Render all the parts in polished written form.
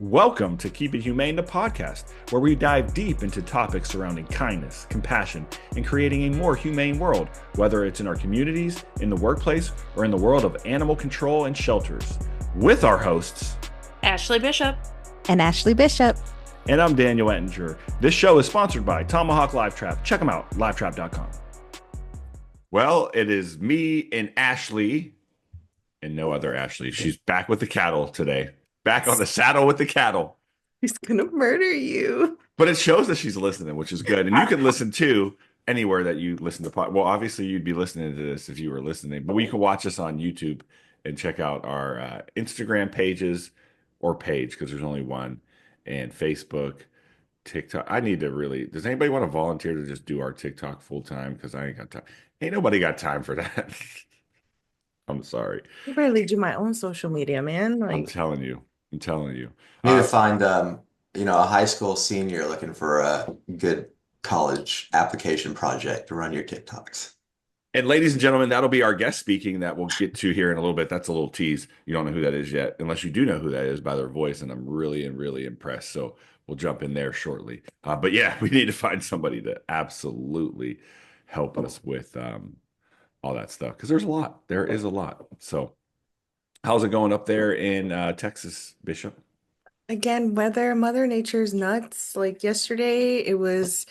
Welcome to Keep It Humane, the podcast, where we dive deep into topics surrounding kindness, compassion, and creating a more humane world, whether it's in our communities, in the workplace, or in the world of animal control and shelters. With our hosts, Ashley Bishop. And Ashley Bishop. And I'm Daniel Ettinger. This show is sponsored by Tomahawk Live Trap. Check them out, livetrap.com. Well, it is me and Ashley, and no other Ashley. She's back with the cattle today. Back on the saddle with the cattle. He's gonna murder you. But it shows that she's listening, which is good. And you can listen too anywhere that you listen to pod. Well, obviously you'd be listening to this if you were listening, but you can watch us on YouTube and check out our Instagram pages or page because there's only one, and Facebook, TikTok. I need to really. Does anybody want to volunteer to just do our TikTok full time? Because I ain't got time. Ain't nobody got time for that. I'm sorry. I barely do my own social media, man. I'm telling you. I'm telling you. You need to find, a high school senior looking for a good college application project to run your TikToks. And ladies and gentlemen, that'll be our guest speaking that we'll get to here in a little bit. That's a little tease. You don't know who that is yet, unless you do know who that is by their voice. And I'm really impressed. So we'll jump in there shortly. But yeah, we need to find somebody to absolutely help us with all that stuff because there's a lot. There is a lot. So how's it going up there in Texas, Bishop? Again, weather, Mother Nature's nuts. Like yesterday, it was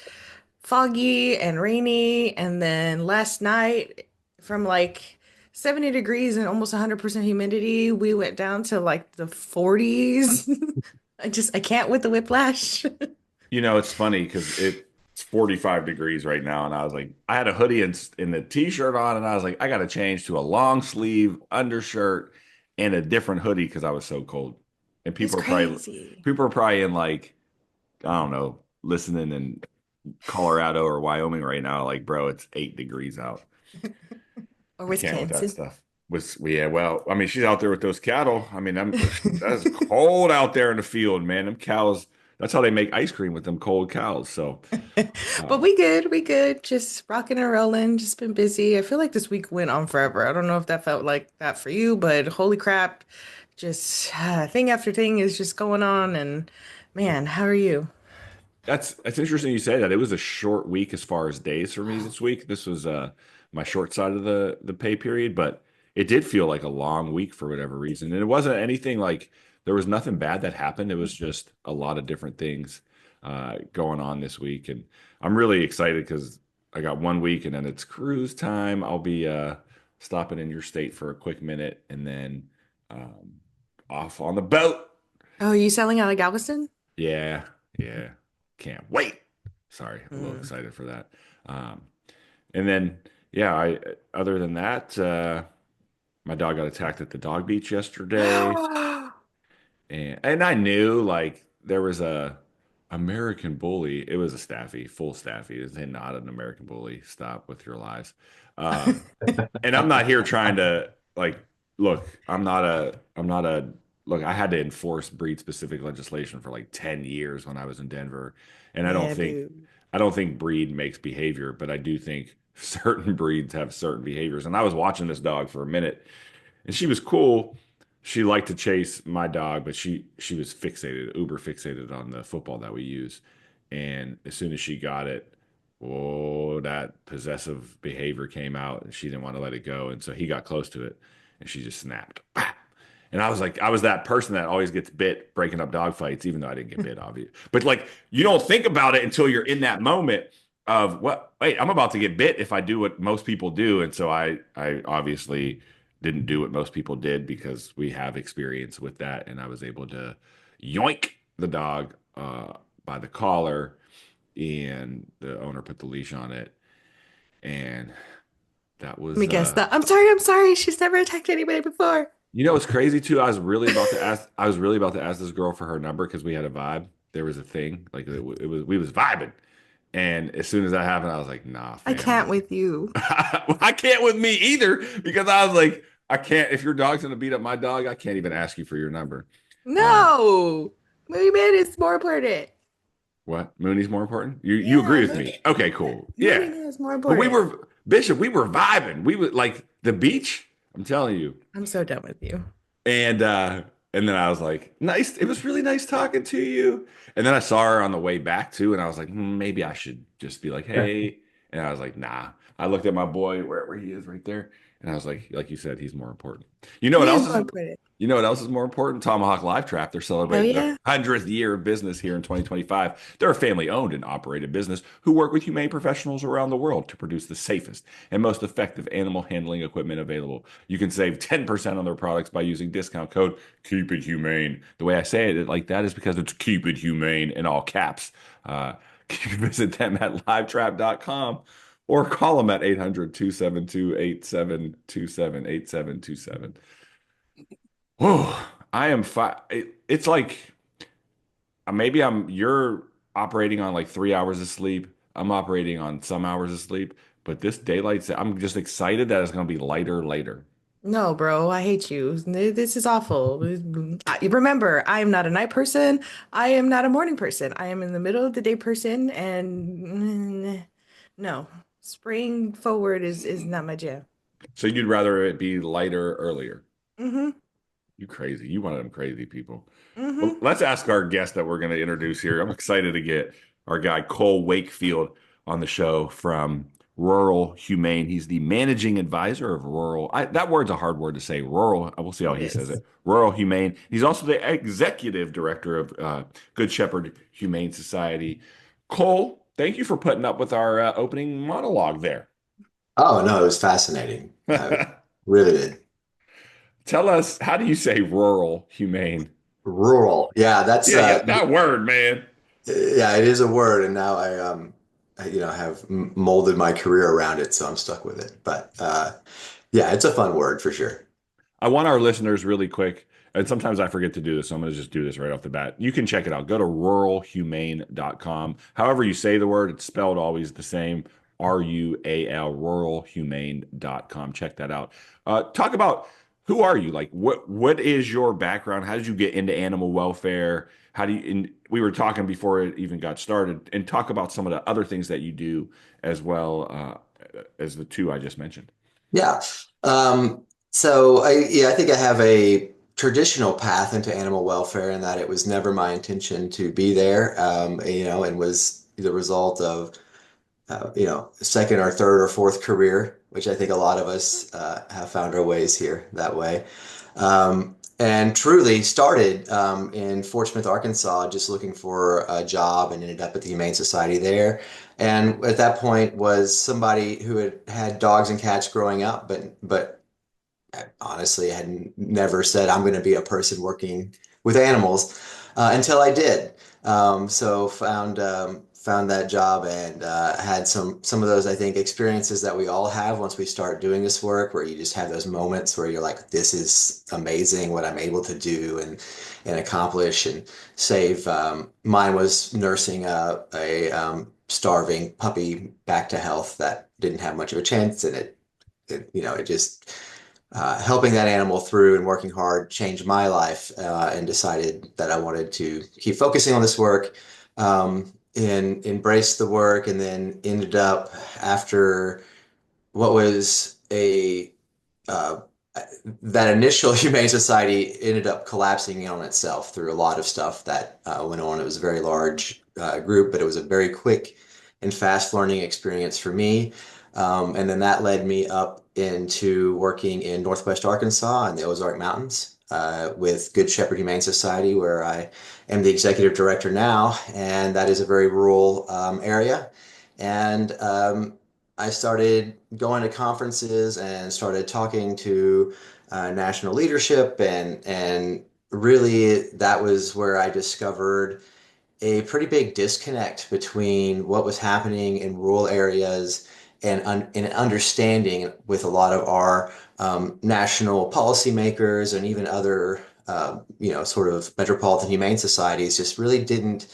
foggy and rainy, and then last night, from like 70 degrees and almost 100% humidity, we went down to like the 40s. I can't with the whiplash. You know, it's funny because it's 45 degrees right now, and I was like, I had a hoodie and the t-shirt on, and I was like, I got to change to a long sleeve undershirt and a different hoodie because I was so cold. And people are probably in like, I don't know, listening in Colorado or Wyoming right now, like, bro, it's 8 degrees out. Or Wisconsin. With that stuff. Well, I mean, she's out there with those cattle. I mean, that's cold out there in the field, man. Them cows, that's how they make ice cream with them cold cows. So, but we good. Just rocking and rolling. Just been busy. I feel like this week went on forever. I don't know if that felt like that for you, but holy crap, just thing after thing is just going on. And man, how are you? That's interesting you say that. It was a short week as far as days for me this week. This was my short side of the pay period, but it did feel like a long week for whatever reason. And it wasn't anything like there was nothing bad that happened. It was just a lot of different things going on this week. And I'm really excited because I got 1 week and then it's cruise time. I'll be stopping in your state for a quick minute and then off on the boat. Oh, are you selling out of Galveston? Yeah. Can't wait. Sorry, I'm a little excited for that. And then, yeah, other than that, my dog got attacked at the dog beach yesterday. And I knew like there was a American bully. It was a staffy, full staffy. It's not an American bully. Stop with your lies. And I'm not here trying to like look. I'm not a look. I had to enforce breed specific legislation for like 10 years when I was in Denver, and I don't think breed makes behavior, but I do think certain breeds have certain behaviors. And I was watching this dog for a minute, and she was cool. She liked to chase my dog, but she was uber fixated on the football that we use. And as soon as she got it, oh, that possessive behavior came out, and she didn't want to let it go. And so he got close to it, and she just snapped. And I was like, I was that person that always gets bit breaking up dog fights, even though I didn't get bit, obviously. But like, you don't think about it until you're in that moment of wait, I'm about to get bit if I do what most people do. And so I obviously didn't do what most people did because we have experience with that. And I was able to yoink the dog by the collar, and the owner put the leash on it. And that was. Let me guess that. I'm sorry. She's never attacked anybody before. You know, it's crazy too. I was really about to ask this girl for her number because we had a vibe. There was a thing like we was vibing. And as soon as that happened, I was like, nah, fam. I can't with you. I can't with me either because I was like, I can't. If your dog's going to beat up my dog, I can't even ask you for your number. No. Mooney Man is more important. What? Mooney's more important? You agree with me? Okay, cool. Yeah. Mooney Man is more important. But Bishop, we were vibing. We were like the beach. I'm telling you. I'm so done with you. And And then I was like, nice. It was really nice talking to you. And then I saw her on the way back too. And I was like, maybe I should just be like, hey. And I was like, nah. I looked at my boy wherever he is right there. And I was like you said, he's more important. You know what He is else more is important. you know what else is more important? Tomahawk Live Trap. They're Oh celebrating their yeah. 100th year of business here in 2025. They're a family owned and operated business who work with humane professionals around the world to produce the safest and most effective animal handling equipment available. You can save 10% on their products by using discount code Keep It Humane. The way I say it like that is because it's Keep It Humane in all caps. You can visit them at livetrap.com or call them at 800-272-8727, 8727. Oh, I am fine. It's like maybe you're operating on like 3 hours of sleep. I'm operating on some hours of sleep, but this I'm just excited that it's going to be lighter later. No, bro, I hate you. This is awful. Remember, I am not a night person. I am not a morning person. I am in the middle of the day person, and no, spring forward is not my jam. So you'd rather it be lighter earlier. Mm-hmm. You crazy. You one of them crazy people. Well, Mm-hmm. let's ask our guest that we're going to introduce here. I'm excited to get our guy Cole Wakefield on the show from Rural Humane. He's the managing advisor of that word's a hard word to say. Rural. We'll see how It he says is. it. Rural Humane. He's also the executive director of Good Shepherd Humane Society. Cole, thank you for putting up with our opening monologue there. Oh no, it was fascinating. Riveted. Tell us, how do you say rural humane? Rural. Yeah, that's Yeah, yeah, that word, man. yeah, it is a word, and now have molded my career around it, so I'm stuck with it. But yeah, it's a fun word for sure. I want our listeners really quick, and sometimes I forget to do this, so I'm going to just do this right off the bat. You can check it out. Go to ruralhumane.com. However you say the word, it's spelled always the same. RUAL, ruralhumane.com. Check that out. Talk about, who are you? Like, what is your background? How did you get into animal welfare? How do you, and we were talking before it even got started, and talk about some of the other things that you do as well as the two I just mentioned. Yeah. So I think I have a traditional path into animal welfare in that it was never my intention to be there, and was the result of second or third or fourth career, which I think a lot of us have found our ways here that way. And truly started in Fort Smith, Arkansas, just looking for a job and ended up at the Humane Society there. And at that point was somebody who had had dogs and cats growing up, but honestly had never said I'm going to be a person working with animals until I did. So found that job and had some of those I think experiences that we all have once we start doing this work, where you just have those moments where you're like, this is amazing what I'm able to do and accomplish and save. Mine was nursing a starving puppy back to health that didn't have much of a chance, and it just helping that animal through and working hard changed my life, and decided that I wanted to keep focusing on this work, and embrace the work, and then ended up after what was a uh, that initial Humane Society ended up collapsing in on itself through a lot of stuff that went on. It was a very large group, but it was a very quick and fast learning experience for me. And then that led me up into working in Northwest Arkansas and the Ozark Mountains with Good Shepherd Humane Society, where I am the executive director now. And that is a very rural area. And I started going to conferences and started talking to national leadership, and really that was where I discovered a pretty big disconnect between what was happening in rural areas and an understanding with a lot of our national policymakers and even other sort of metropolitan humane societies just really didn't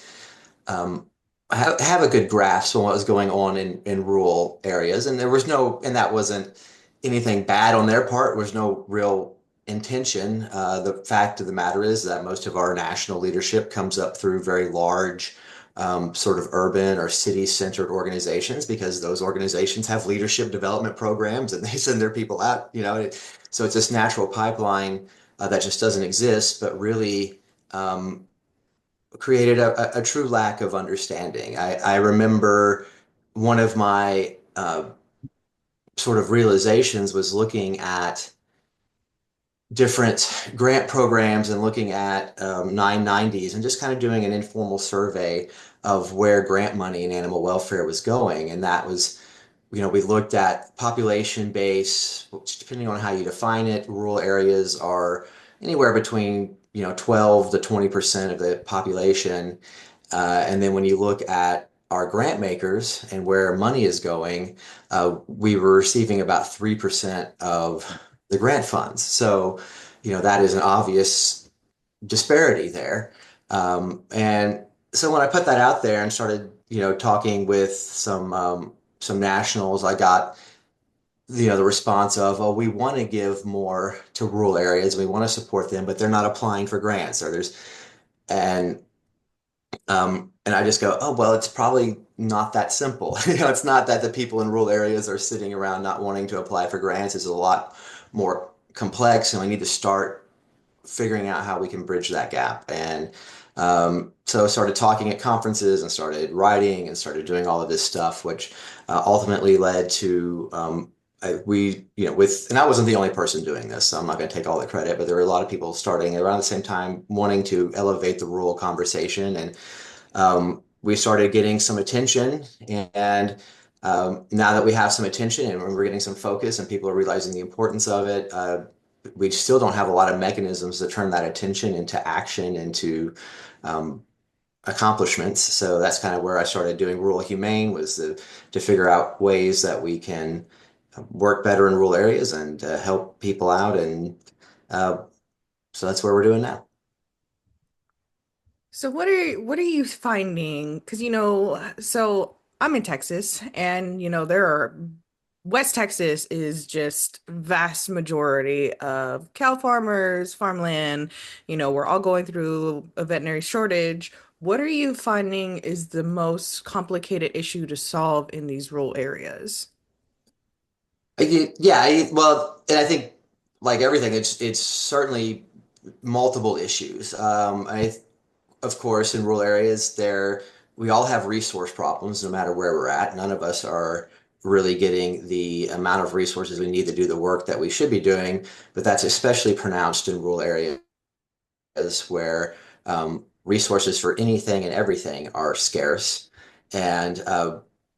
have a good grasp on what was going on in rural areas. And there was no, and that wasn't anything bad on their part. There was no real intention. The fact of the matter is that most of our national leadership comes up through very large, sort of urban or city-centered organizations, because those organizations have leadership development programs and they send their people out, so it's this natural pipeline that just doesn't exist, but really created a true lack of understanding. I remember one of my sort of realizations was looking at different grant programs and looking at 990s and just kind of doing an informal survey of where grant money in animal welfare was going. And that was, we looked at population base, which depending on how you define it, rural areas are anywhere between, 12 to 20% of the population. And then when you look at our grant makers and where money is going, we were receiving about 3% of the grant funds. So, that is an obvious disparity there. And so when I put that out there and started, talking with some nationals, I got, the response of, oh, we want to give more to rural areas, we want to support them, but they're not applying for grants, or there's and and I just go, oh, well, it's probably not that simple. It's not that the people in rural areas are sitting around not wanting to apply for grants. It's a lot more complex, and we need to start figuring out how we can bridge that gap. And so I started talking at conferences and started writing and started doing all of this stuff, which ultimately led to and I wasn't the only person doing this, so I'm not going to take all the credit, but there were a lot of people starting around the same time wanting to elevate the rural conversation. And we started getting some attention, and now that we have some attention and we're getting some focus and people are realizing the importance of it, we still don't have a lot of mechanisms to turn that attention into action, into um, accomplishments. So that's kind of where I started doing Rural Humane, was to figure out ways that we can work better in rural areas and help people out. And uh, so that's where we're doing now. So what are you finding? Because so I'm in Texas, and there are West Texas is just vast majority of cow farmers, farmland. We're all going through a veterinary shortage. What are you finding is the most complicated issue to solve in these rural areas? Yeah, well, and I think like everything, it's certainly multiple issues. Of course, in rural areas, we all have resource problems, no matter where we're at. None of us are really getting the amount of resources we need to do the work that we should be doing, but that's especially pronounced in rural areas where resources for anything and everything are scarce. And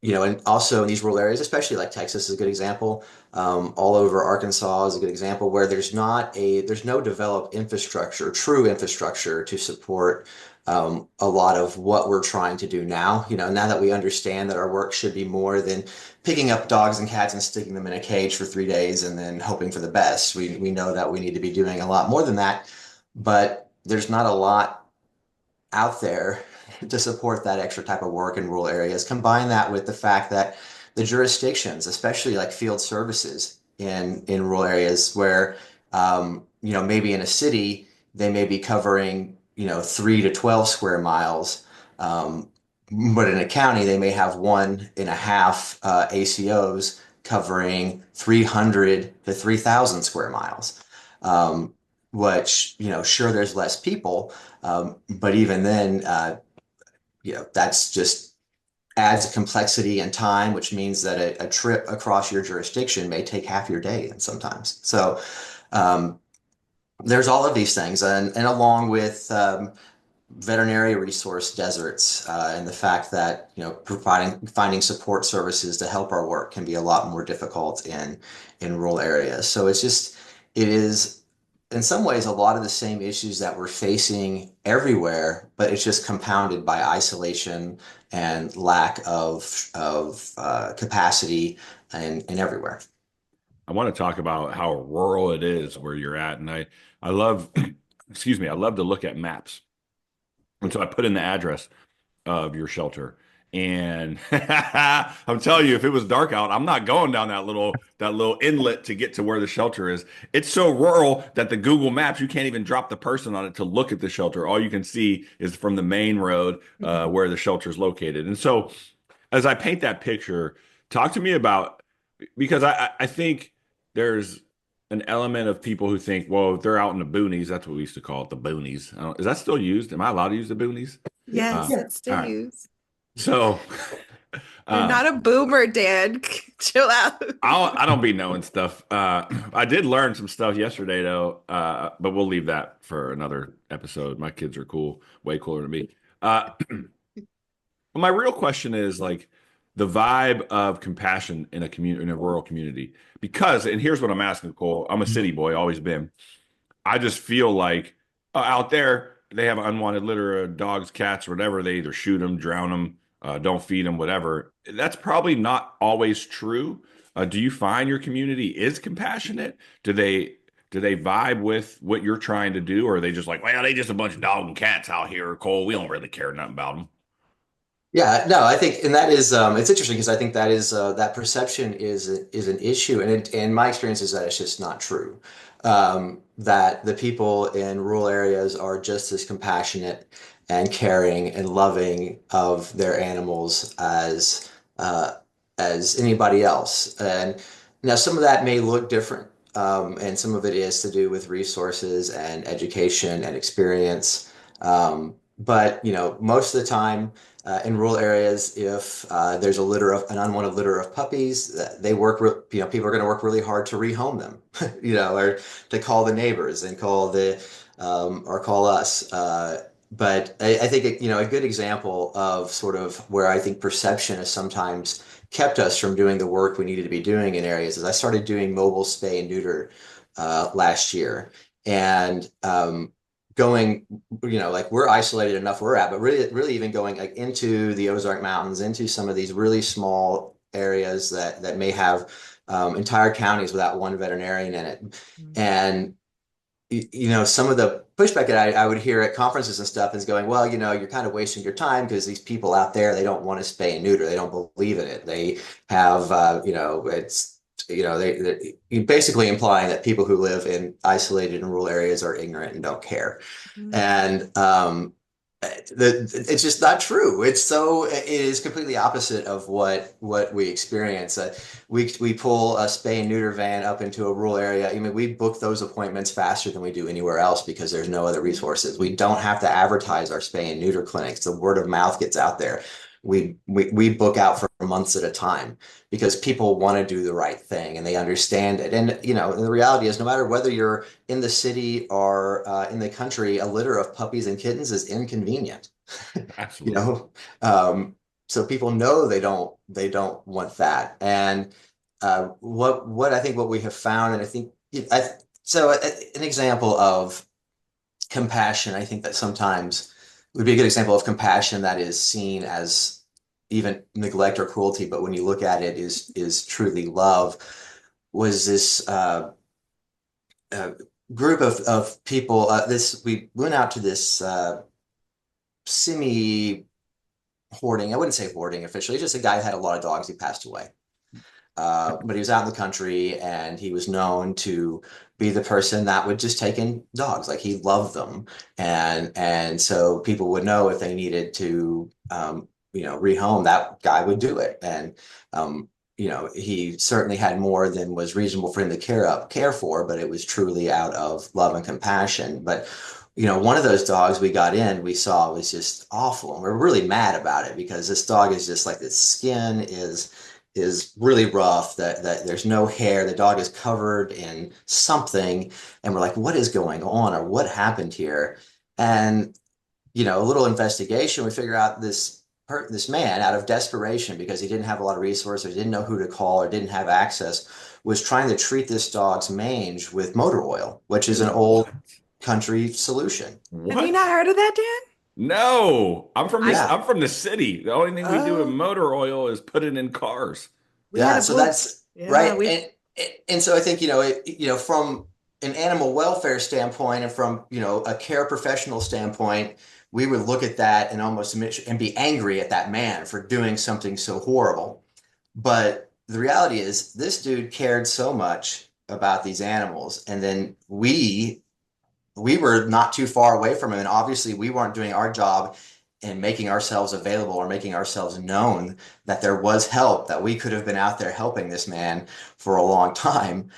and also in these rural areas, especially like Texas is a good example. All over Arkansas is a good example where there's no developed infrastructure, true infrastructure to support a lot of what we're trying to do now. Now that we understand that our work should be more than picking up dogs and cats and sticking them in a cage for 3 days and then hoping for the best. We know that we need to be doing a lot more than that, but there's not a lot out there to support that extra type of work in rural areas. Combine that with the fact that the jurisdictions, especially like field services in rural areas, where maybe in a city they may be covering 3 to 12 square miles, but in a county they may have 1.5 ACOs covering 300 to 3,000 square miles. Which, sure, there's less people, but even then, that's just adds complexity and time, which means that a trip across your jurisdiction may take half your day and sometimes. So um, there's all of these things, and along with veterinary resource deserts, and the fact that finding support services to help our work can be a lot more difficult in rural areas. So it is in some ways a lot of the same issues that we're facing everywhere, but it's just compounded by isolation and lack of capacity and everywhere. I want to talk about how rural it is where you're at. And I love, excuse me, I love to look at maps. And so I put in the address of your shelter. And I'm telling you, if it was dark out, I'm not going down that little inlet to get to where the shelter is. It's so rural that the Google Maps, you can't even drop the person on it to look at the shelter. All you can see is from the main road where the shelter is located. And so as I paint that picture, talk to me about, because I think there's an element of people who think, well, if they're out in the boonies, that's what we used to call it, the boonies. Is that still used? Am I allowed to use the boonies? Yes, Yeah. it's still All right. used. So, You're um, not a boomer, Dan. Chill out. I don't be knowing stuff. I did learn some stuff yesterday though, but we'll leave that for another episode. My kids are cool, way cooler than me. But my real question is like the vibe of compassion in a community, in a rural community. Because, and here's what I'm asking, Cole. I'm a city boy, always been. I just feel like out there they have an unwanted litter of dogs, cats, whatever. They either shoot them, drown them, don't feed them, whatever. That's probably not always true. Do you find your community is compassionate? Do they vibe with what you're trying to do, or are they just like, well, they just a bunch of dog and cats out here, Cole. We don't really care nothing about them. Yeah, no, I think, and that is, it's interesting because I think that is that perception is an issue, and my experience is that it's just not true. That the people in rural areas are just as compassionate and caring and loving of their animals as anybody else. And now some of that may look different, and some of it is to do with resources and education and experience. But most of the time in rural areas, if there's an unwanted litter of puppies, they work, people are going to work really hard to rehome them, or to call the neighbors and or call us. But I think, a good example of sort of where I think perception has sometimes kept us from doing the work we needed to be doing in areas is I started doing mobile spay and neuter last year. And going, like we're isolated enough where we're at, but really, really even going like into the Ozark Mountains, into some of these really small areas that may have entire counties without one veterinarian in it. And some of the pushback that I would hear at conferences and stuff is going, well, you're kind of wasting your time because these people out there, they don't want to spay and neuter. They don't believe in it. They have, it's, you're basically implying that people who live in isolated and rural areas are ignorant and don't care. Mhm. And it's just not true. It is completely opposite of what we experience. We pull a spay and neuter van up into a rural area. I mean, we book those appointments faster than we do anywhere else because there's no other resources. We don't have to advertise our spay and neuter clinics. The word of mouth gets out there. We book out for months at a time because people want to do the right thing and they understand it. And the reality is, no matter whether you're in the city or in the country, a litter of puppies and kittens is inconvenient. you Absolutely. know, so people know they don't want that. And what I think what we have found, and I think an example of compassion, I think that sometimes would be a good example of compassion that is seen as even neglect or cruelty, but when you look at it is truly love, was this uh, group of people. This we went out to this semi hoarding. I wouldn't say hoarding officially. Just a guy who had a lot of dogs. He passed away. But he was out in the country and he was known to be the person that would just take in dogs. Like he loved them. And so people would know if they needed to, rehome, that guy would do it. And, he certainly had more than was reasonable for him to care for, but it was truly out of love and compassion. But, one of those dogs we saw was just awful. And we're really mad about it because this dog is just like, the skin is really rough, that there's no hair, the dog is covered in something, and we're like, what is going on, or what happened here? And a little investigation, we figure out this man, out of desperation because he didn't have a lot of resources, didn't know who to call, or didn't have access, was trying to treat this dog's mange with motor oil, which is an What? old country solution. Have you not What? heard of that, Dan? No, I'm from this. I Yeah. I'm from the city. The only thing we do with oh, motor oil is put it in cars. we had Yeah, a so book. that's Yeah, right. we And so I think, from an animal welfare standpoint and from, a care professional standpoint, we would look at that and almost and be angry at that man for doing something so horrible. But the reality is this dude cared so much about these animals. And then we were not too far away from him. And obviously we weren't doing our job in making ourselves available or making ourselves known that there was help, that we could have been out there helping this man for a long time.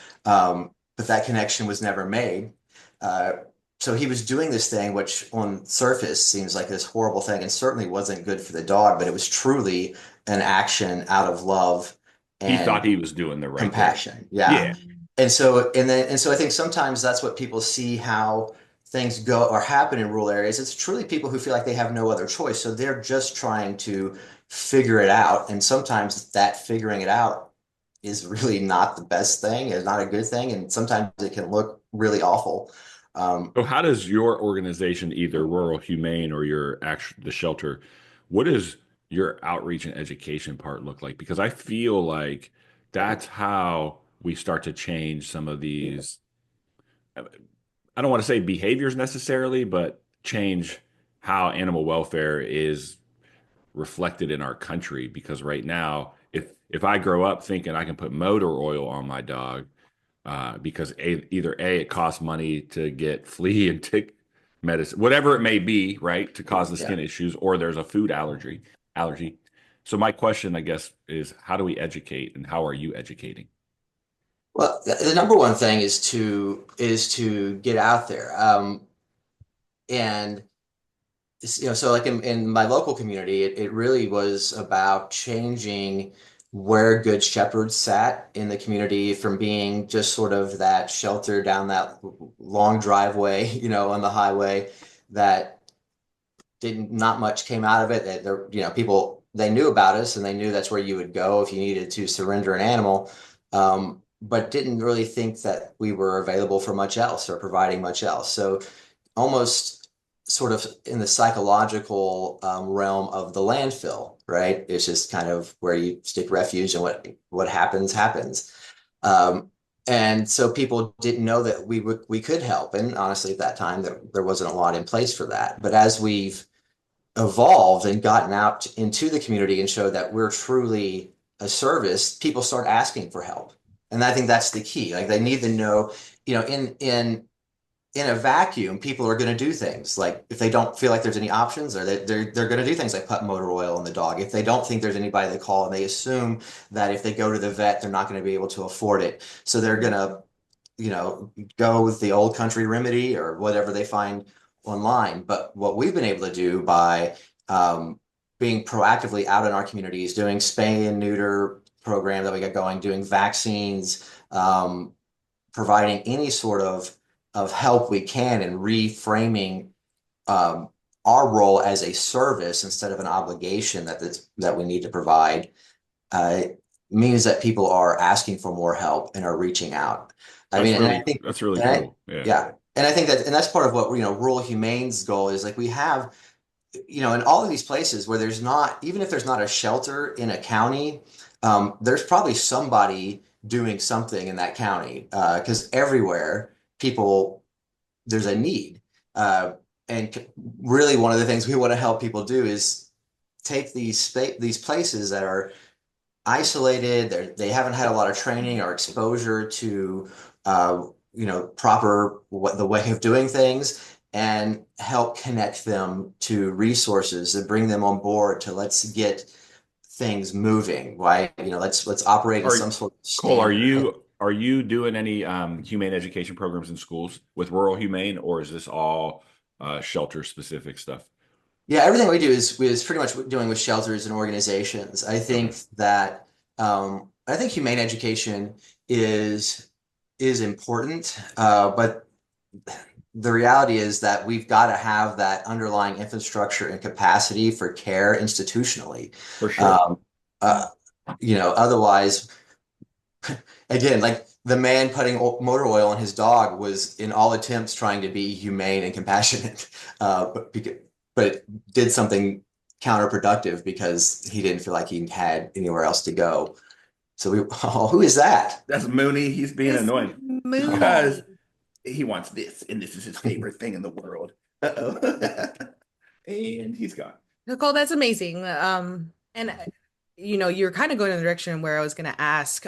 but that connection was never made. Uh, so he was doing this thing, which on surface seems like this horrible thing, and certainly wasn't good for the dog, but it was truly an action out of love He thought and he was doing the right thing. compassion. Yeah. Yeah. And so I think sometimes that's what people see how things go or happen in rural areas. It's truly people who feel like they have no other choice. So they're just trying to figure it out. And sometimes that figuring it out is really not the best thing, is not a good thing. And sometimes it can look really awful. Um, So how does your organization, either Rural Humane or your actual the shelter, what does your outreach and education part look like? Because I feel like that's how we start to change some of these, I don't want to say behaviors necessarily, but change how animal welfare is reflected in our country. Because right now, if I grow up thinking I can put motor oil on my dog, because either A, it costs money to get flea and tick medicine, whatever it may be, right, to cause the yeah. skin issues, or there's a food allergy. So my question, I guess, is how do we educate, and how are you educating? Well, the number one thing is to get out there. And so like in my local community, it really was about changing where good shepherds sat in the community from being just sort of that shelter down that long driveway, on the highway that didn't not much came out of it. That there, people they knew about us and they knew that's where you would go if you needed to surrender an animal, but didn't really think that we were available for much else or providing much else. So almost sort of in the psychological realm of the landfill, right? It's just kind of where you stick refuge and what happens happens. Um, and so people didn't know that we could help. And honestly, at that time, there wasn't a lot in place for that. But as we've evolved and gotten out into the community and showed that we're truly a service, people start asking for help. And I think that's the key. Like they need to know, in a vacuum, people are going to do things like if they don't feel like there's any options, or they're going to do things like put motor oil on the dog. If they don't think there's anybody to call, and they assume that if they go to the vet, they're not going to be able to afford it, so they're going to go with the old country remedy or whatever they find online. But what we've been able to do by being proactively out in our communities, doing spay and neuter program that we got going, doing vaccines, providing any sort of help we can, and reframing um, our role as a service instead of an obligation that we need to provide, uh, means that people are asking for more help and are reaching out. I mean, That's really and I, cool. Yeah. yeah, and I think and that's part of what, Rural Humane's goal is. Like we have, in all of these places where there's not, even if there's not a shelter in a county, there's probably somebody doing something in that county, because everywhere people there's a need. Uh, and really, one of the things we want to help people do is take these places that are isolated. They haven't had a lot of training or exposure to, proper the way of doing things, and help connect them to resources and bring them on board to let's get things moving. Right? Let's operate in Are some sort of Cole, are standard. you doing any humane education programs in schools with Rural Humane, or is this all shelter specific stuff? Yeah, everything we do is pretty much doing with shelters and organizations. Okay. I think humane education is important, but the reality is that we've got to have that underlying infrastructure and capacity for care institutionally. For sure. Um, uh, Otherwise, again, like the man putting motor oil on his dog was in all attempts trying to be humane and compassionate, but it did something counterproductive because he didn't feel like he had anywhere else to go. So oh, who is that? That's Mooney. He's being It's annoying because Mooney. he wants this, and this is his favorite thing in the world. Uh-oh. And he's gone. Nicole, that's amazing. And you're kind of going in the direction where I was going to ask.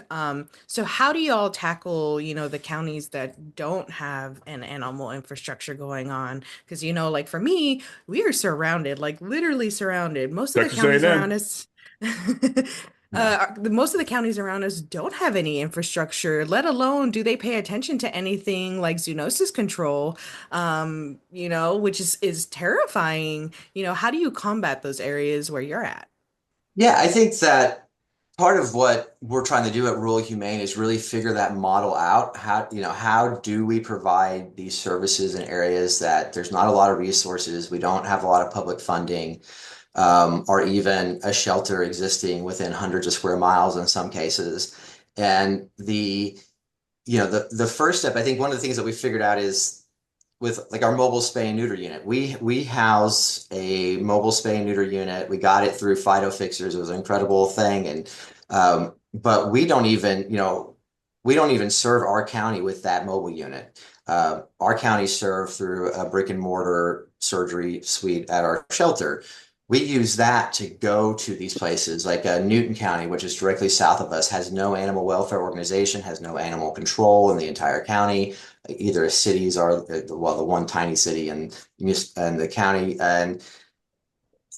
So how do y'all tackle, the counties that don't have an animal infrastructure going on? Because, like for me, we are surrounded, like literally surrounded. Most of the Texas counties around A&M. us, No. Most of the counties around us don't have any infrastructure, let alone do they pay attention to anything like zoonosis control, which is terrifying. How do you combat those areas where you're at? Yeah, I think that part of what we're trying to do at Rural Humane is really figure that model out. How do we provide these services in areas that there's not a lot of resources, we don't have a lot of public funding, or even a shelter existing within hundreds of square miles in some cases. And the first step, I think one of the things that we figured out is with like our mobile spay and neuter unit. We house a mobile spay and neuter unit. We got it through Fido Fixers. It was an incredible thing, and but we don't even serve our county with that mobile unit. Our county served through a brick and mortar surgery suite at our shelter. We use that to go to these places like Newton County, which is directly south of us, has no animal welfare organization, has no animal control in the entire county. Either cities or well, the one tiny city and the county. And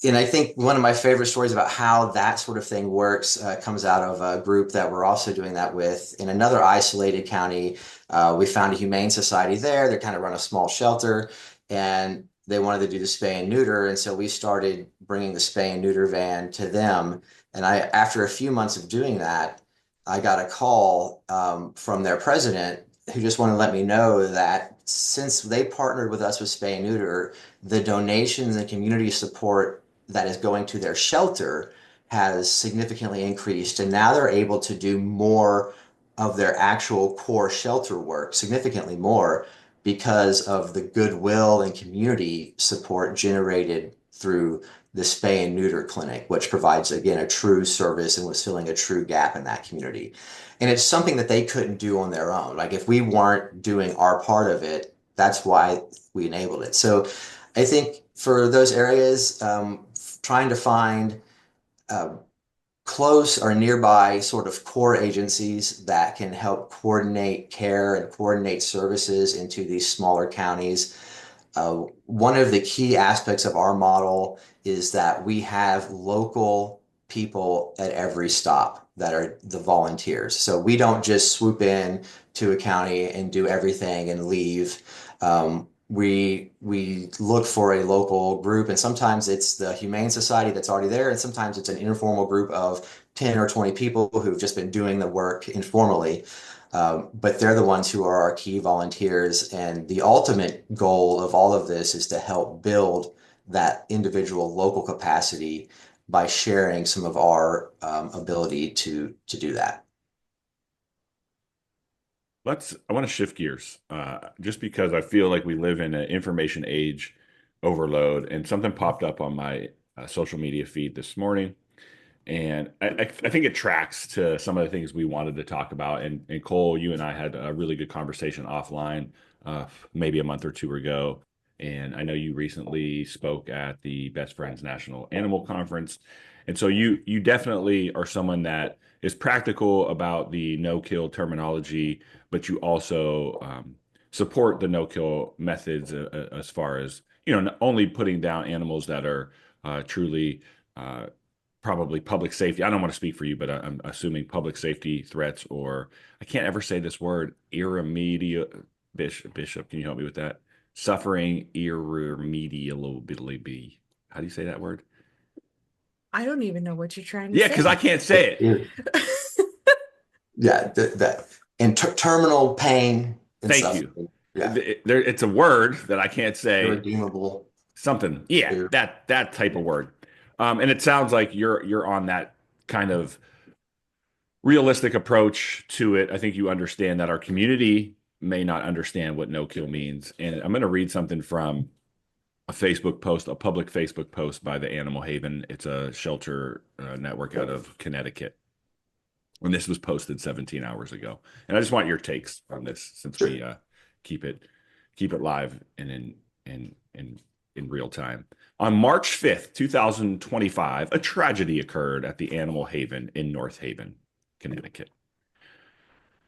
I think one of my favorite stories about how that sort of thing works comes out of a group that we're also doing that with in another isolated county. We found a humane society there. They kind of run a small shelter, and they wanted to do the spay and neuter. And so we started bringing the spay and neuter van to them. And after a few months of doing that, I got a call from their president who just wanted to let me know that since they partnered with us with spay and neuter, the donations and community support that is going to their shelter has significantly increased. And now they're able to do more of their actual core shelter work, significantly more, because of the goodwill and community support generated through the spay and neuter clinic, which provides, again, a true service and was filling a true gap in that community. And it's something that they couldn't do on their own. Like if we weren't doing our part of it, that's why we enabled it. So I think for those areas, trying to find uh, close or nearby sort of core agencies that can help coordinate care and coordinate services into these smaller counties. One of the key aspects of our model is that we have local people at every stop that are the volunteers. So we don't just swoop in to a county and do everything and leave. We look for a local group, and sometimes it's the Humane Society that's already there, and sometimes it's an informal group of 10 or 20 people who've just been doing the work informally. But they're the ones who are our key volunteers. And the ultimate goal of all of this is to help build that individual local capacity by sharing some of our ability to do that. I want to shift gears just because I feel like we live in an information age overload, and something popped up on my social media feed this morning. And I think it tracks to some of the things we wanted to talk about. And Cole, you and I had a really good conversation offline, maybe a month or two ago. And I know you recently spoke at the Best Friends National Animal Conference. And so you definitely are someone that is practical about the no-kill terminology, but you also support the no-kill methods as far as, not only putting down animals that are truly probably public safety. I don't want to speak for you, but I'm assuming public safety threats, or I can't ever say this word, irremediable. Bishop, can you help me with that? Suffering irremediably. How do you say that word? I don't even know what you're trying to Yeah, because I say. can't say it. Yeah, that and terminal pain and Thank you. suffering. Yeah, It's a word that I can't say. irredeemable. Something. Yeah, Ir- that type of word. And it sounds like you're on that kind of realistic approach to it. I think you understand that our community may not understand what no kill means. And I'm going to read something from a Facebook post, a public Facebook post by the Animal Haven. It's a shelter network out of Connecticut. And this was posted 17 hours ago. And I just want your takes on this since Sure. we keep it keep it live and in real time. On March 5th, 2025, a tragedy occurred at the Animal Haven in North Haven, Connecticut.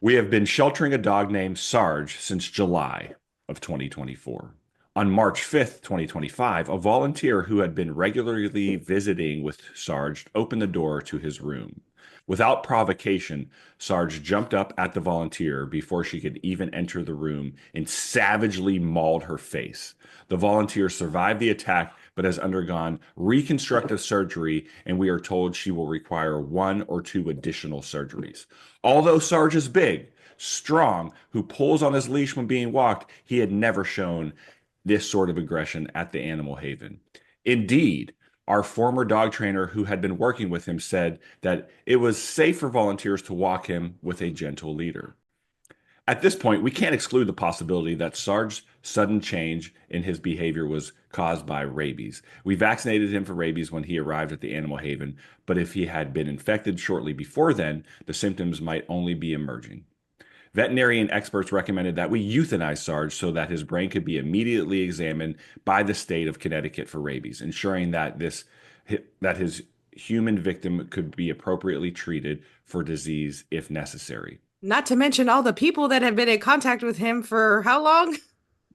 We have been sheltering a dog named Sarge since July of 2024. On March 5th, 2025, a volunteer who had been regularly visiting with Sarge opened the door to his room. Without provocation, Sarge jumped up at the volunteer before she could even enter the room and savagely mauled her face. The volunteer survived the attack but has undergone reconstructive surgery, and we are told she will require one or two additional surgeries. Although Sarge is big, strong, who pulls on his leash when being walked, he had never shown this sort of aggression at the animal haven. Indeed, our former dog trainer who had been working with him said that it was safe for volunteers to walk him with a gentle leader. At this point, we can't exclude the possibility that Sarge's sudden change in his behavior was caused by rabies. We vaccinated him for rabies when he arrived at the animal haven, but if he had been infected shortly before then, the symptoms might only be emerging. Veterinarian experts recommended that we euthanize Sarge so that his brain could be immediately examined by the state of Connecticut for rabies, ensuring that his human victim could be appropriately treated for disease if necessary. Not to mention all the people that have been in contact with him for how long?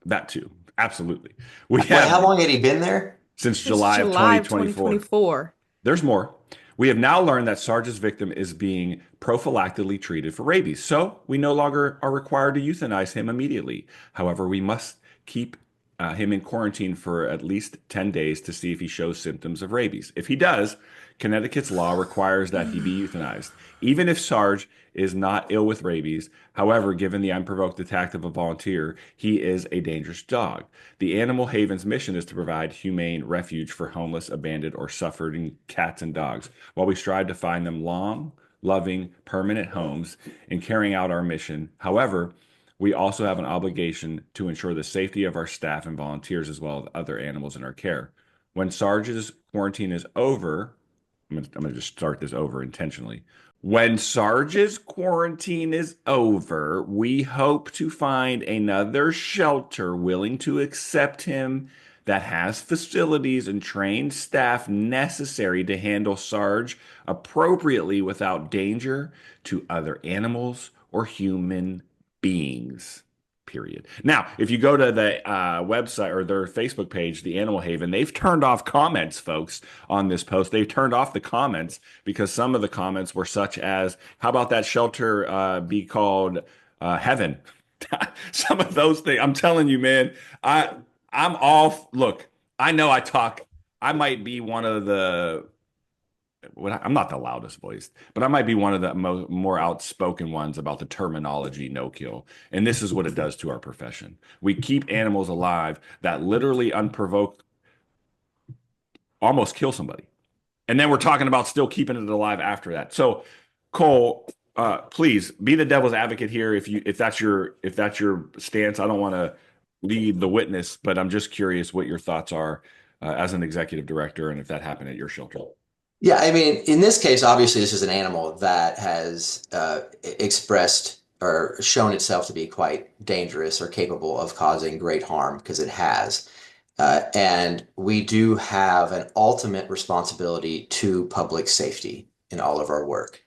That too, absolutely. We Wait, how have long had he been there? since Since July of July of 2024. 2024. There's more. We have now learned that Sarge's victim is being prophylactically treated for rabies, so we no longer are required to euthanize him immediately. However, we must keep him in quarantine for at least 10 days to see if he shows symptoms of rabies. If he does, Connecticut's law requires that he be euthanized, even if Sarge is not ill with rabies. However, given the unprovoked attack of a volunteer, he is a dangerous dog. The Animal Haven's mission is to provide humane refuge for homeless, abandoned, or suffering cats and dogs, while we strive to find them long, loving, permanent homes in carrying out our mission. However, we also have an obligation to ensure the safety of our staff and volunteers as well as other animals in our care. When Sarge's quarantine is over, I'm going to just start this over intentionally. When Sarge's quarantine is over, we hope to find another shelter willing to accept him that has facilities and trained staff necessary to handle Sarge appropriately without danger to other animals or human beings. Period. Now, if you go to the website or their Facebook page, the Animal Haven, they've turned off comments, folks, on this post. They've turned off the comments because some of the comments were such as, "How about that shelter be called Heaven?" Some of those things. I'm telling you, man. I'm off. Look, I know I talk. I might be one of the I'm not the loudest voice, but I might be one of the more outspoken ones about the terminology no kill. And this is what it does to our profession. We keep animals alive that literally unprovoked almost kill somebody. And then we're talking about still keeping it alive after that. So, Cole, please be the devil's advocate here. If that's your stance, I don't want to lead the witness, but I'm just curious what your thoughts are as an executive director, and if that happened at your shelter. Yeah, I mean, in this case, obviously, this is an animal that has expressed or shown itself to be quite dangerous or capable of causing great harm because it has. And we do have an ultimate responsibility to public safety in all of our work.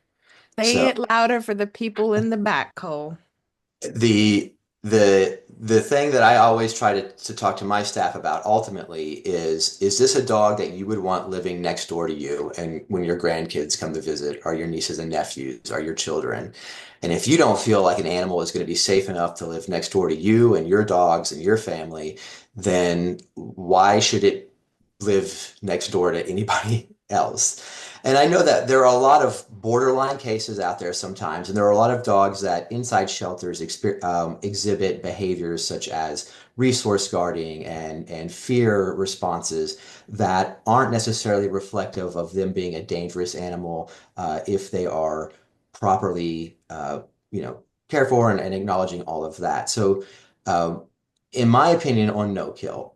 Say So it louder for the people in the back, Cole. the the thing that I always try to talk to my staff about ultimately is this a dog that you would want living next door to you and when your grandkids come to visit, or your nieces and nephews, or your children? And if you don't feel like an animal is going to be safe enough to live next door to you and your dogs and your family, then why should it live next door to anybody else? And I know that there are a lot of borderline cases out there sometimes, and there are a lot of dogs that inside shelters exhibit behaviors such as resource guarding and fear responses that aren't necessarily reflective of them being a dangerous animal if they are properly, cared for and acknowledging all of that. So, in my opinion, on no kill,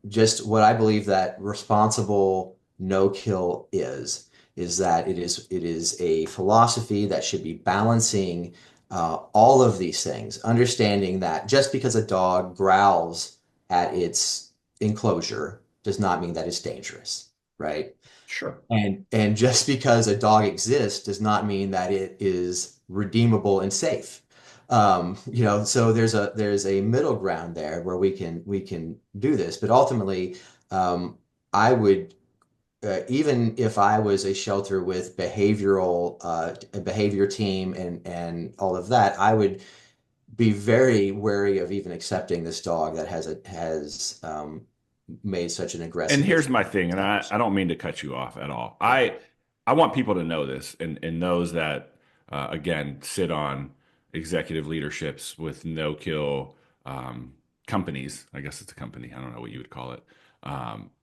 just what I believe that responsible no kill is that it is a philosophy that should be balancing all of these things, understanding that just because a dog growls at its enclosure does not mean that it's dangerous, right? Sure. And just because a dog exists does not mean that it is redeemable and safe. So there's a middle ground there where we can do this, but ultimately, I would even if I was a shelter with a behavior team and all of that, I would be very wary of even accepting this dog that has made such an And aggressive here's attempt my to thing, and establish. I don't mean to cut you off at all. Yeah. I want people to know this, and those that again sit on executive leaderships with no kill companies. I guess it's a company. I don't know what you would call it.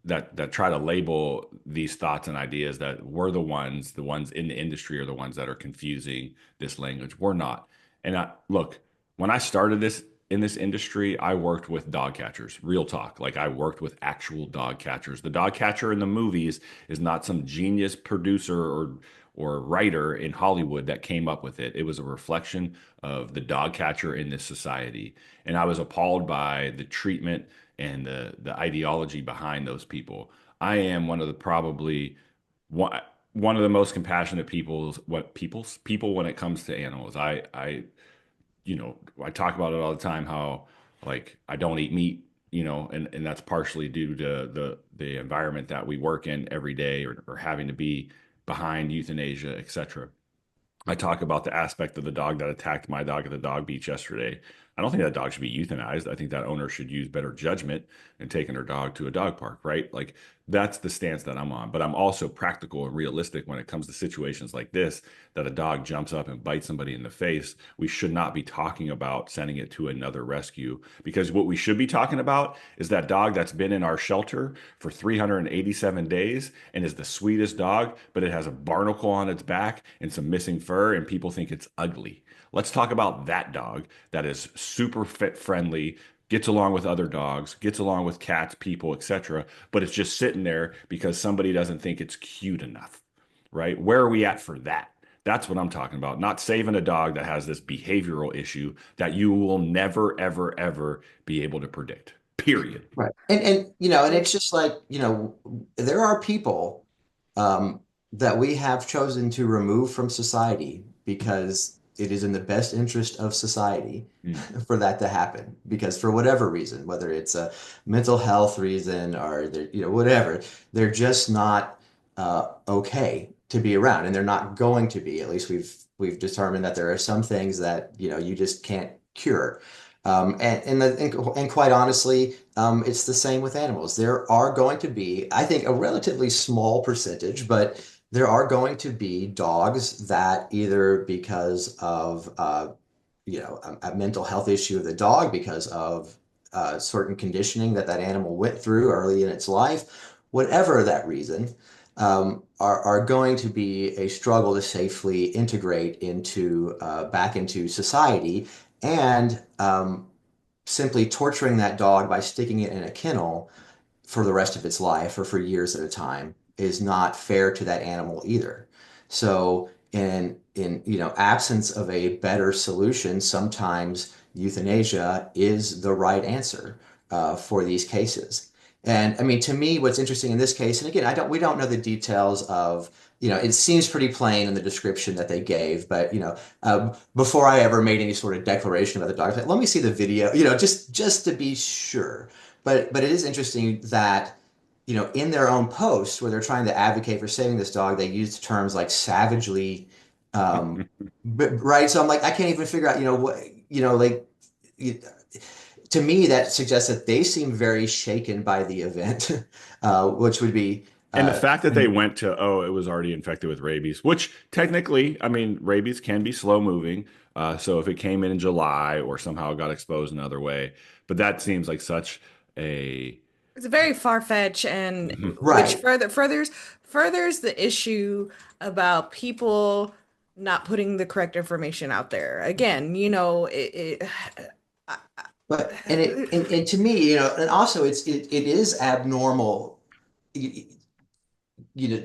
That try to label these thoughts and ideas that we're the ones in the industry are the ones that are confusing this language. We're not. And look, when I started this in this industry, I worked with dog catchers, real talk. Like I worked with actual dog catchers. The dog catcher in the movies is not some genius producer or writer in Hollywood that came up with it. It was a reflection of the dog catcher in this society. And I was appalled by the treatment and the ideology behind those people. I am one of the probably one, one of the most compassionate people when it comes to animals. I talk about it all the time how like I don't eat meat, and that's partially due to the environment that we work in every day or having to be behind euthanasia, etc. I talk about the aspect of the dog that attacked my dog at the dog beach yesterday. I don't think that dog should be euthanized. I think that owner should use better judgment and taking her dog to a dog park, right? Like that's the stance that I'm on. But I'm also practical and realistic when it comes to situations like this that a dog jumps up and bites somebody in the face. We should not be talking about sending it to another rescue because what we should be talking about is that dog that's been in our shelter for 387 days and is the sweetest dog, but it has a barnacle on its back and some missing fur, and people think it's ugly. Let's talk about that dog that is super fit friendly, gets along with other dogs, gets along with cats, people, etc., but it's just sitting there because somebody doesn't think it's cute enough, right? Where are we at for that? That's what I'm talking about. Not saving a dog that has this behavioral issue that you will never, ever, ever be able to predict. Period. Right. And it's just like, there are people um, that we have chosen to remove from society because it is in the best interest of society Mm. for that to happen. Because for whatever reason, whether it's a mental health reason or whatever, they're just not okay to be around, and they're not going to be. At least we've determined that there are some things that you just can't cure. And quite honestly, it's the same with animals. There are going to be, I think, a relatively small percentage, but there are going to be dogs that either because of a mental health issue of the dog, because of certain conditioning that that animal went through early in its life, whatever that reason, are going to be a struggle to safely integrate into back into society. And simply torturing that dog by sticking it in a kennel for the rest of its life or for years at a time is not fair to that animal either. So in absence of a better solution, sometimes euthanasia is the right answer for these cases. And I mean, to me, what's interesting in this case, and again, we don't know the details of, it seems pretty plain in the description that they gave, but before I ever made any sort of declaration about the dog, I said, let me see the video, just to be sure. But it is interesting that, in their own posts where they're trying to advocate for saving this dog, they used terms like savagely, right? So I'm like, I can't even figure out, what, like, you, to me, that suggests that they seem very shaken by the event, which would be, And the uh, fact that they went to, oh, it was already infected with rabies, which technically, I mean, rabies can be slow moving. So if it came in July or somehow got exposed another way, but that seems like such a, It's very far-fetched, and which right. furthers the issue about people not putting the correct information out there. Again, And to me, and also it is abnormal. You, you know,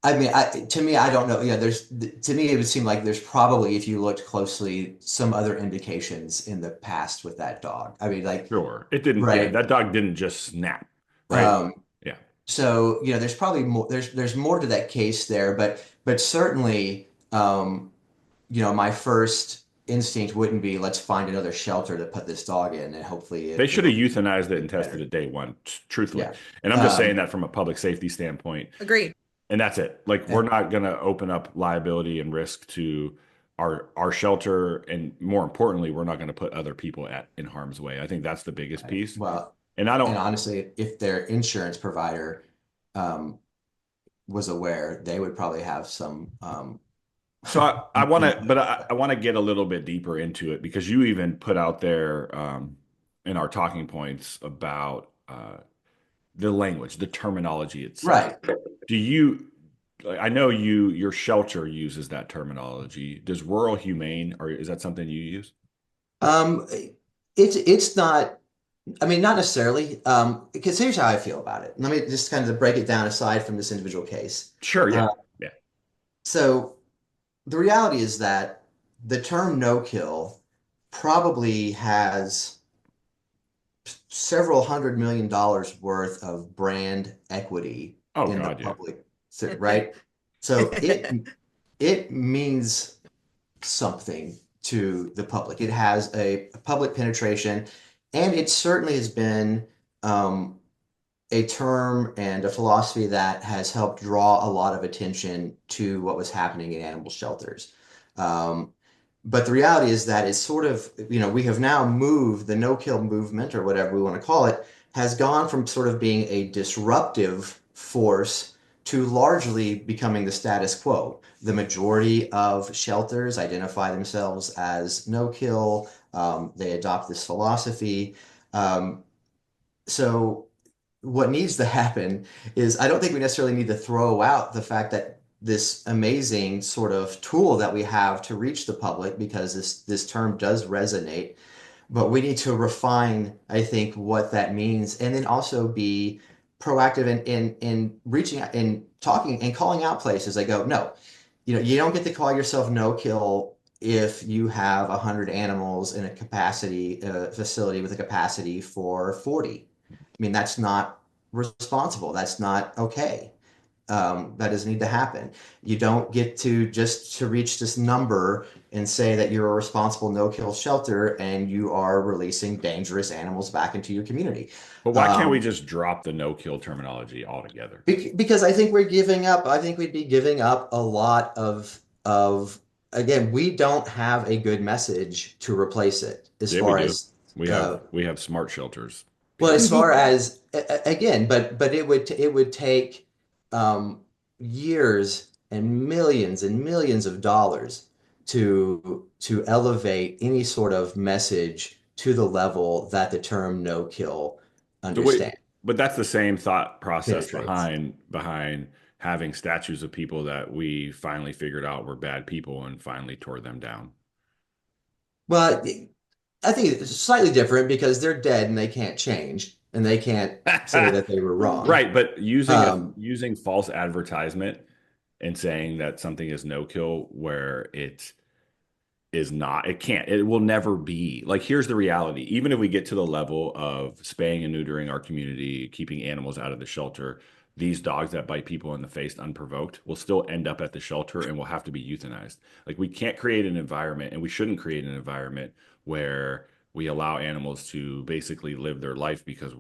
I mean, to me, I don't know. Yeah, to me, it would seem like there's probably, if you looked closely, some other indications in the past with that dog. I mean, like, sure. It didn't, yeah, right. that dog didn't just snap, right? Um, Yeah. so, there's probably more. There's more to that case there, but certainly, my first. instinct wouldn't be let's find another shelter to put this dog in and hopefully They it, should have it'll euthanized it and get tested better. it day one, truthfully. Yeah. And I'm just saying Um, that from a public safety standpoint. Agreed. And that's it. Like we're yeah. not going to open up liability and risk to our shelter, and more importantly, we're not going to put other people at in harm's way. I think that's the biggest Right. piece. Well, And I and don't. honestly, if their insurance provider um, was aware, they would probably have some So I want to, but I want to get a little bit deeper into it because you even put out there in our talking points about the language, the terminology itself. right. Do you? Like, I know your shelter uses that terminology. Does Rural Humane, or is that something you use? Um, it's not. I mean, not necessarily. Because here's how I feel about it. Let me just kind of break it down aside from this individual case. Sure, Uh, yeah, yeah. so the reality is that the term no kill probably has several $100 million worth of brand equity Oh in the God, yeah. public, right? So it means something to the public. It has a public penetration, and it certainly has been um, a term and a philosophy that has helped draw a lot of attention to what was happening in animal shelters. Um, but the reality is that it's sort of, we have now moved the no-kill movement, or whatever we want to call it, has gone from sort of being a disruptive force to largely becoming the status quo. The majority of shelters identify themselves as no-kill. They adopt this philosophy. Um, so what needs to happen is I don't think we necessarily need to throw out the fact that this amazing sort of tool that we have to reach the public, because this term does resonate, but we need to refine, I think, what that means, and then also be proactive in reaching out and talking and calling out places. I go, no, you don't get to call yourself no kill if you have 100 animals in a capacity facility with a capacity for 40. I mean, that's not responsible. That's not okay. That doesn't need to happen. You don't get to just to reach this number and say that you're a responsible no-kill shelter and you are releasing dangerous animals back into your community. But why can't we Um, just drop the no-kill terminology altogether? because I think we're giving up. I think we'd be giving up a lot of again, we don't have a good message to replace it as Yeah, we far do. as We have uh, we have smart shelters. well, as Period. far as again, but it would take years and millions of dollars to elevate any sort of message to the level that the term no kill So wait, understand but that's the same thought process penetrates. behind having statues of people that we finally figured out were bad people and finally tore them down. Well, I think it's slightly different because they're dead and they can't change and they can't say that they were wrong. Right, but Um, using false advertisement and saying that something is no kill where it is not, it will never be. Like, here's the reality. Even if we get to the level of spaying and neutering our community, keeping animals out of the shelter, these dogs that bite people in the face unprovoked will still end up at the shelter and will have to be euthanized. Like, we can't create an environment, and we shouldn't create an environment where we allow animals to basically live their life because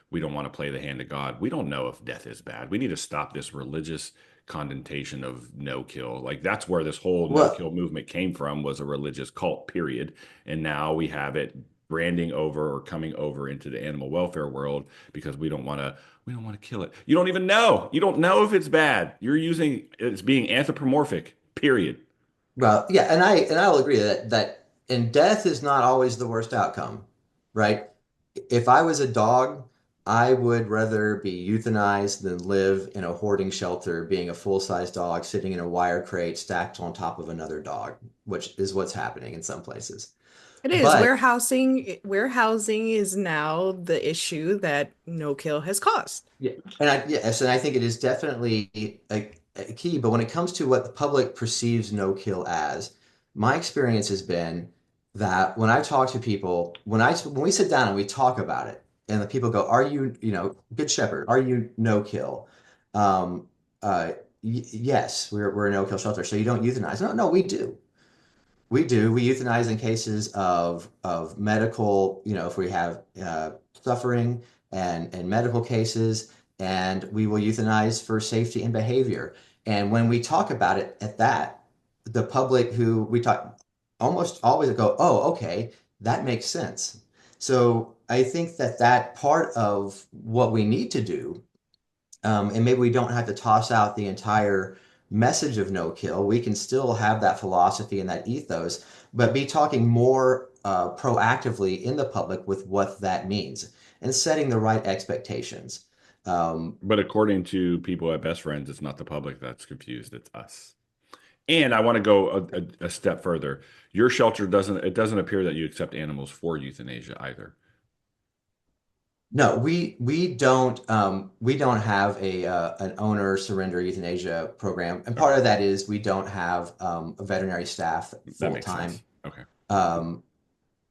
we don't want to play the hand of God. We don't know if death is bad. We need to stop this religious connotation of no kill. Like that's where this whole no well, kill movement came from, was a religious cult, period. And now we have it branding over or coming over into the animal welfare world because we don't want to kill it. You don't even know. You don't know if it's bad. You're using it's being anthropomorphic, period. yeah, and I will agree that and death is not always the worst outcome, right? If I was a dog, I would rather be euthanized than live in a hoarding shelter, being a full-size dog sitting in a wire crate stacked on top of another dog, which is what's happening in some places. It is. But Warehousing is now the issue that no kill has caused. yeah, yes, and I think it is definitely a key. But when it comes to what the public perceives no kill as, my experience has been that when I talk to people, when we sit down and we talk about it, and the people go, "Are you, Good Shepherd? Are you no kill?" Y yes, we're a no kill shelter, so you don't euthanize. No, no, we do. We do. We euthanize in cases of medical, if we have suffering and medical cases, and we will euthanize for safety and behavior. And when we talk about it at that, the public who we talk almost always go, "Oh, okay, that makes sense." So I think that that part of what we need to do, and maybe we don't have to toss out the entire message of no kill. We can still have that philosophy and that ethos, but be talking more proactively in the public with what that means and setting the right expectations. Um, But according to people at Best Friends, it's not the public that's confused, it's us. And I want to go a step further. Your shelter doesn't appear that you accept animals for euthanasia either. no, we don't have a an owner surrender euthanasia program, and Okay. part of that is we don't have a veterinary staff That full makes time. sense. Okay. Um,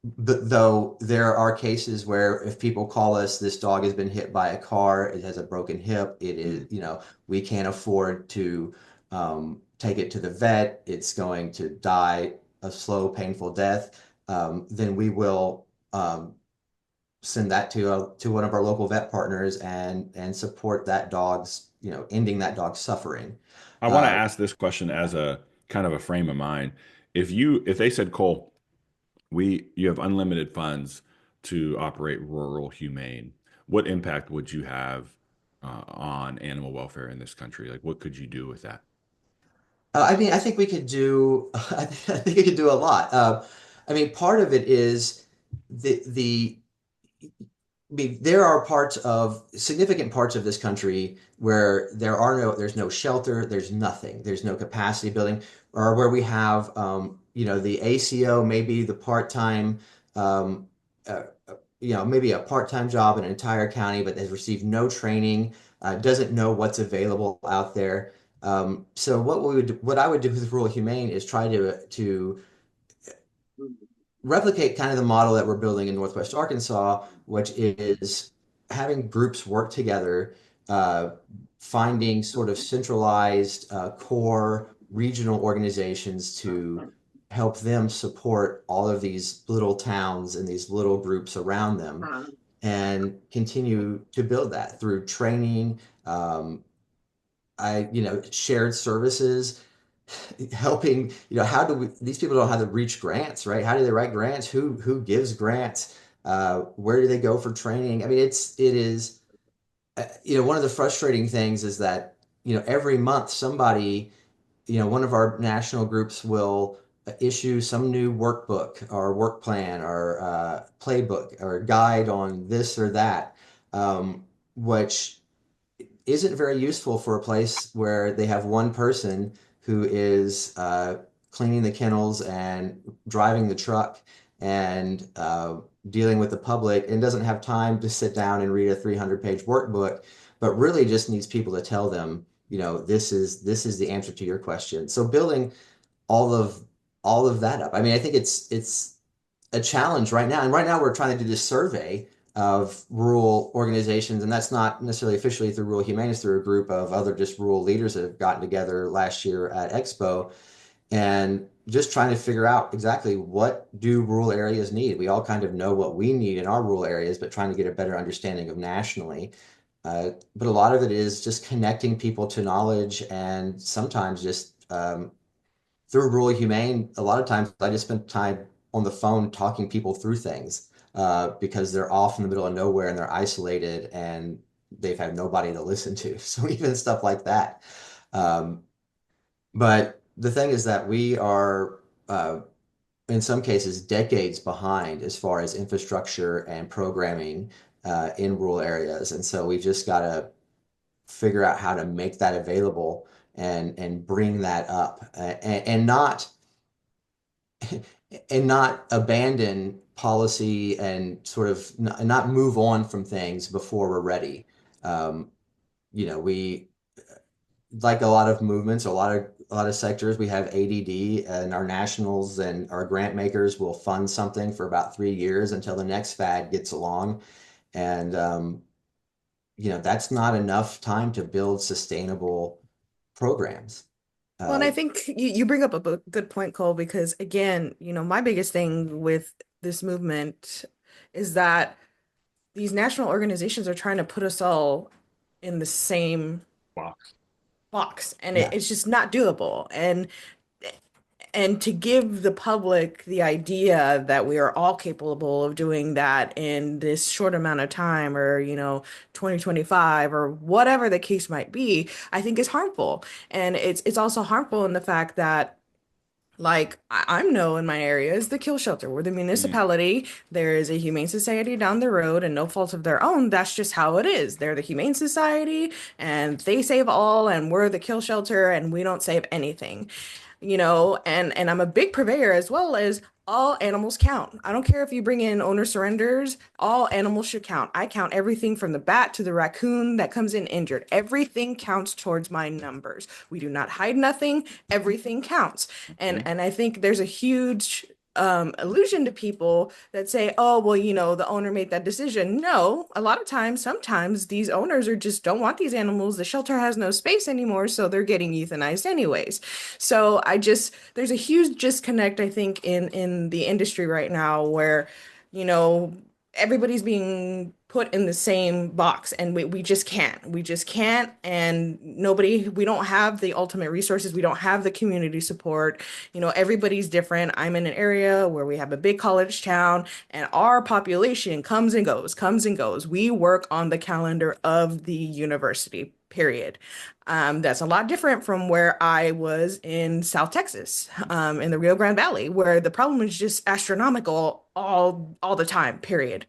though there are cases where if people call us, this dog has been hit by a car, it has a broken hip, it is, Mm. we can't afford to take it to the vet, it's going to die a slow, painful death, then we will send that to one of our local vet partners and support that dog's, ending that dog's suffering. I want to Uh, ask this question as a kind of a frame of mind. If they said, Cole, you have unlimited funds to operate Rural Humane, what impact would you have on animal welfare in this country? Like, what could you do with that? I mean, I think we could do. I think we could do a lot. I mean, part of it is the. I mean, there are significant parts of this country where there's no shelter, there's nothing, there's no capacity building, or where we have, the ACO, maybe the part-time, um, uh, maybe a part-time job in an entire county, but has received no training, doesn't know what's available out there. So what I would do with Rural Humane is try to replicate kind of the model that we're building in Northwest Arkansas, which is having groups work together, uh, finding sort of centralized core regional organizations to help them support all of these little towns and these little groups around them and continue to build that through training, shared services, helping, how do these people don't have to reach grants, right? How do they write grants? Who gives grants? Where do they go for training? I mean, it is, one of the frustrating things is that, every month somebody, one of our national groups will issue some new workbook or work plan or playbook or guide on this or that, which isn't very useful for a place where they have one person who is cleaning the kennels and driving the truck and dealing with the public and doesn't have time to sit down and read a 300-page workbook, but really just needs people to tell them, this is the answer to your question. So building all of all of that up. I mean, I think it's a challenge right now. And right now we're trying to do this survey of rural organizations, and that's not necessarily officially through Rural Humane, it's through a group of other just rural leaders that have gotten together last year at Expo and just trying to figure out exactly what do rural areas need. We all kind of know what we need in our rural areas, but trying to get a better understanding of nationally. But a lot of it is just connecting people to knowledge and sometimes just through Rural Humane, a lot of times I just spend time on the phone talking people through things because they're off in the middle of nowhere and they're isolated and they've had nobody to listen to. So even stuff like that. Um, but the thing is that we are, in some cases, decades behind as far as infrastructure and programming in rural areas. And so we've just got to figure out how to make that available and bring that up and not abandon policy and sort of not move on from things before we're ready. Um, we like a lot of movements, a lot of sectors, we have ADD and our nationals and our grant makers will fund something for about 3 years until the next fad gets along. And that's not enough time to build sustainable programs. Well, and Uh, I think you bring up a good point, Cole, because again, my biggest thing with this movement is that these national organizations are trying to put us all in the same Box. box, and yeah, it's just not doable. And to give the public the idea that we are all capable of doing that in this short amount of time, or 2025, or whatever the case might be, I think is harmful. And it's also harmful in the fact that, like, I'm know in my area is the kill shelter. We're the Mm, municipality. There is a humane society down the road, and no fault of their own. That's just how it is. They're the humane society, and they save all, and we're the kill shelter, and we don't save anything. And I'm a big purveyor as well as all animals count. I don't care if you bring in owner surrenders, all animals should count. I count everything from the bat to the raccoon that comes in injured. Everything counts towards my numbers. We do not hide nothing. Everything counts. And mhm. and I think there's a huge illusion to people that say, oh, well, the owner made that decision. No, a lot of times, sometimes these owners are just don't want these animals. The shelter has no space anymore, so they're getting euthanized anyways. So there's a huge disconnect, I think, in the industry right now where, you know, everybody's being put in the same box, and we just can't. We just can't. And we don't have the ultimate resources. We don't have the community support. Everybody's different. I'm in an area where we have a big college town, and our population comes and goes, comes and goes. We work on the calendar of the university, period. That's a lot different from where I was in South Texas, in the Rio Grande Valley, where the problem is just astronomical all the time, period.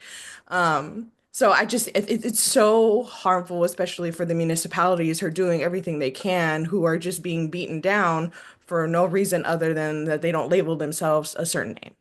So it's so harmful, especially for the municipalities who are doing everything they can, who are just being beaten down for no reason other than that they don't label themselves a certain name.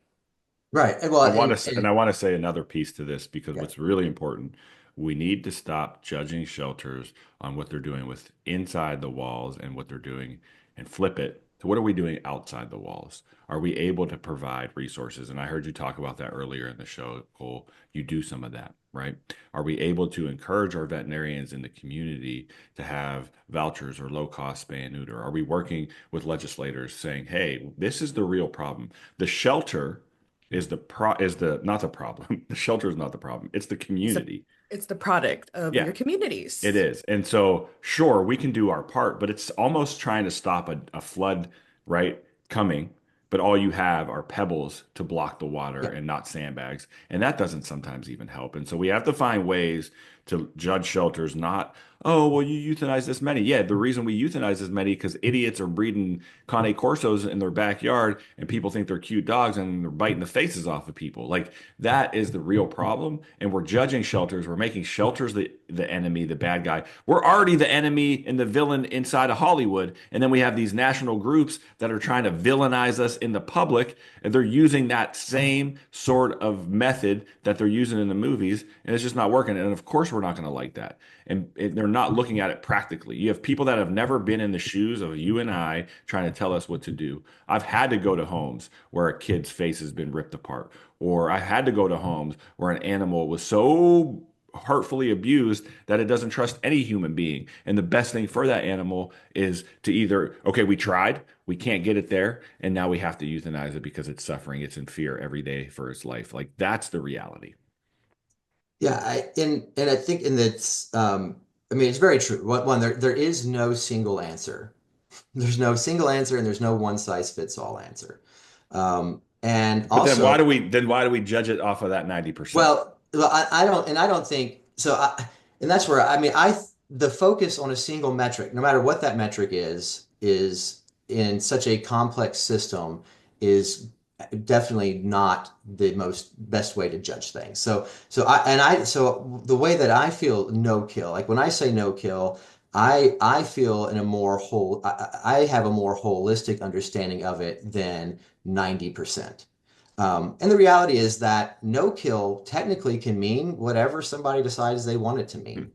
right. Well, I want to say another piece to this because yeah, what's really important, we need to stop judging shelters on what they're doing with inside the walls and what they're doing and flip it to what are we doing outside the walls? Are we able to provide resources? And I heard you talk about that earlier in the show, Cole. You do some of that, right? Are we able to encourage our veterinarians in the community to have vouchers or low cost spay and neuter? Are we working with legislators saying, hey, this is the real problem? The shelter is the not the problem. The shelter is not the problem. It's the It's a community. it's the product of Yeah, your it communities. is. And so, sure, we can do our part, but it's almost trying to stop a flood, right, coming. But all you have are pebbles to block the water yeah, and not sandbags. And that doesn't sometimes even help. And so we have to find ways to judge shelters, not, oh, well, you euthanize this many. Yeah, the reason we euthanize this many because idiots are breeding Cane Corsos in their backyard and people think they're cute dogs and they're biting the faces off of people. Like that is the real problem. And we're judging shelters. We're making shelters the enemy, the bad guy. We're already the enemy and the villain inside of Hollywood. And then we have these national groups that are trying to villainize us in the public. And they're using that same sort of method that they're using in the movies. And it's just not working. And of course, we're not going to like that. And they're not looking at it practically. You have people that have never been in the shoes of you and I trying to tell us what to do. I've had to go to homes where a kid's face has been ripped apart, or I had to go to homes where an animal was so hurtfully abused that it doesn't trust any human being. And the best thing for that animal is to either, okay, we tried, we can't get it there, and now we have to euthanize it because it's suffering, it's in fear every day for its life. Like that's the reality. yeah. And I think in that's I mean it's very true. One, there is no single answer. There's no single answer, and there's no one size fits all answer. And But then also, why do we judge it off of that 90%? I don't, and I don't think so. And that's where I mean, the focus on a single metric, no matter what that metric is in such a complex system, is definitely not the most best way to judge things. So the way that I feel no kill, like when I say no kill, I feel in a more I have a more holistic understanding of it than 90%. And the reality is that no kill technically can mean whatever somebody decides they want it to mean.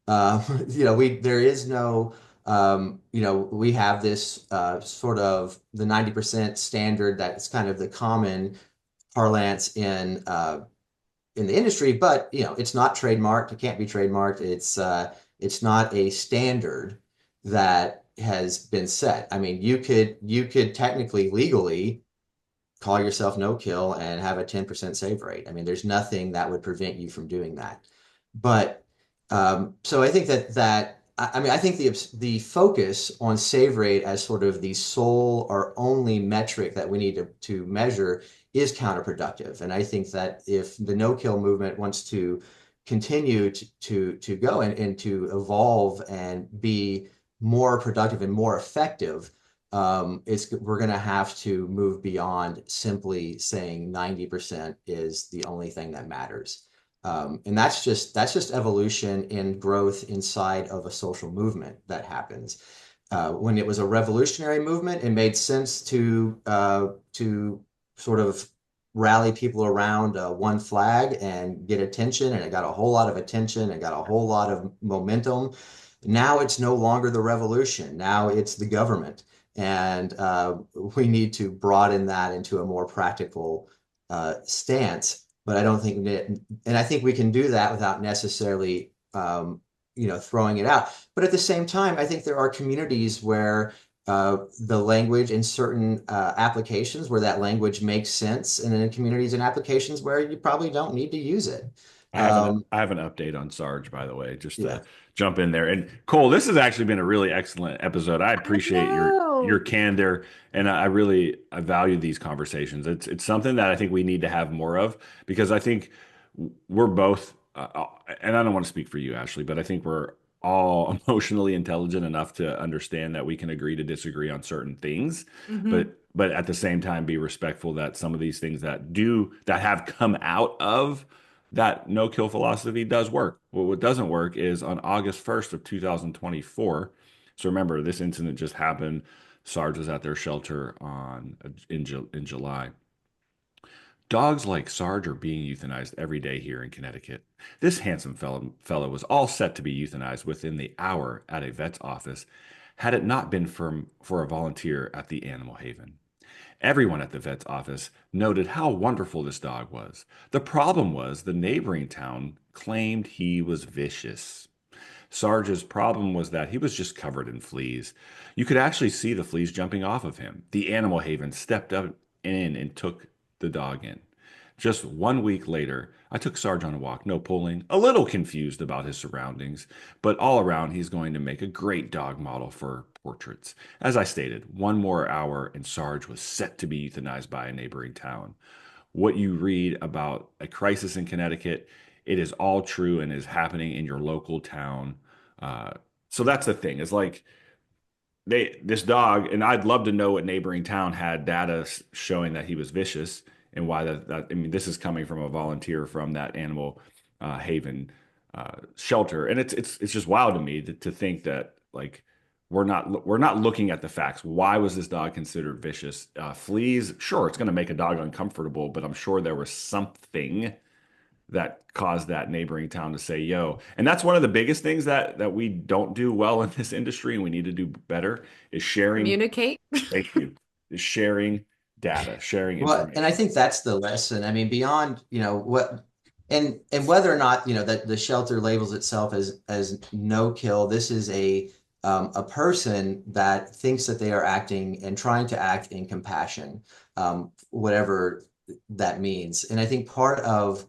There is no, we have this sort of the 90% standard that's kind of the common parlance in the industry, but it's not trademarked. It can't be trademarked. It's not a standard that has been set. I mean, you could technically legally call yourself no kill and have a 10% save rate. I mean, there's nothing that would prevent you from doing that. But so I think I mean, I think the focus on save rate as sort of the sole or only metric that we need to measure is counterproductive. And I think that if the no kill movement wants to continue to go and to evolve and be more productive and more effective, we're going to have to move beyond simply saying 90% is the only thing that matters. And that's just evolution and growth inside of a social movement that happens. When it was a revolutionary movement, it made sense to sort of rally people around one flag and get attention, and it got a whole lot of attention and got a whole lot of momentum. Now it's no longer the revolution. Now it's the government. And we need to broaden that into a more practical stance. But I don't think that, and I think we can do that without necessarily, throwing it out. But at the same time, I think there are communities where the language in certain applications where that language makes sense, and in communities and applications where you probably don't need to use it. I have an update on Sarge, by the way, just Yeah. to jump in there. And Cole, this has actually been a really excellent episode. I I appreciate your know. candor, and I value these conversations. It's something that I think we need to have more of because I think we're both, and I don't want to speak for you, Ashley, but I think we're all emotionally intelligent enough to understand that we can agree to disagree on certain things, Hmm. but at the same time be respectful that some of these things that have come out of that no kill philosophy does work. Well, what doesn't work is on August 1st of 2024. So remember, this incident just happened. Sarge was at their shelter in July. Dogs like Sarge are being euthanized every day here in Connecticut. This handsome fellow was all set to be euthanized within the hour at a vet's office had it not been for a volunteer at the animal haven. Everyone at the vet's office noted how wonderful this dog was. The problem was the neighboring town claimed he was vicious. Sarge's problem was that he was just covered in fleas. You could actually see the fleas jumping off of him. The animal haven stepped up in and took the dog in. Just 1 week later, I took Sarge on a walk, no pulling, a little confused about his surroundings, but all around he's going to make a great dog model for portraits. As I stated, one more hour and Sarge was set to be euthanized by a neighboring town. What you read about a crisis in Connecticut, it is all true and is happening in your local town. Uh, so that's the thing. It's like this dog, and I'd love to know what neighboring town had data showing that he was vicious and why that. I mean, this is coming from a volunteer from that animal haven shelter, and it's just wild to me to think that like we're not looking at the facts. Why was this dog considered vicious? Fleas, sure, it's going to make a dog uncomfortable, but I'm sure there was something that caused that neighboring town to say, yo. And that's one of the biggest things that we don't do well in this industry and we need to do better is sharing, Communicate. thank you, is sharing data, sharing Well, and I information. think that's the lesson. I mean, beyond, and whether or not, that the shelter labels itself as no kill, this is a person that thinks that they are acting and trying to act in compassion, whatever that means. And I think part of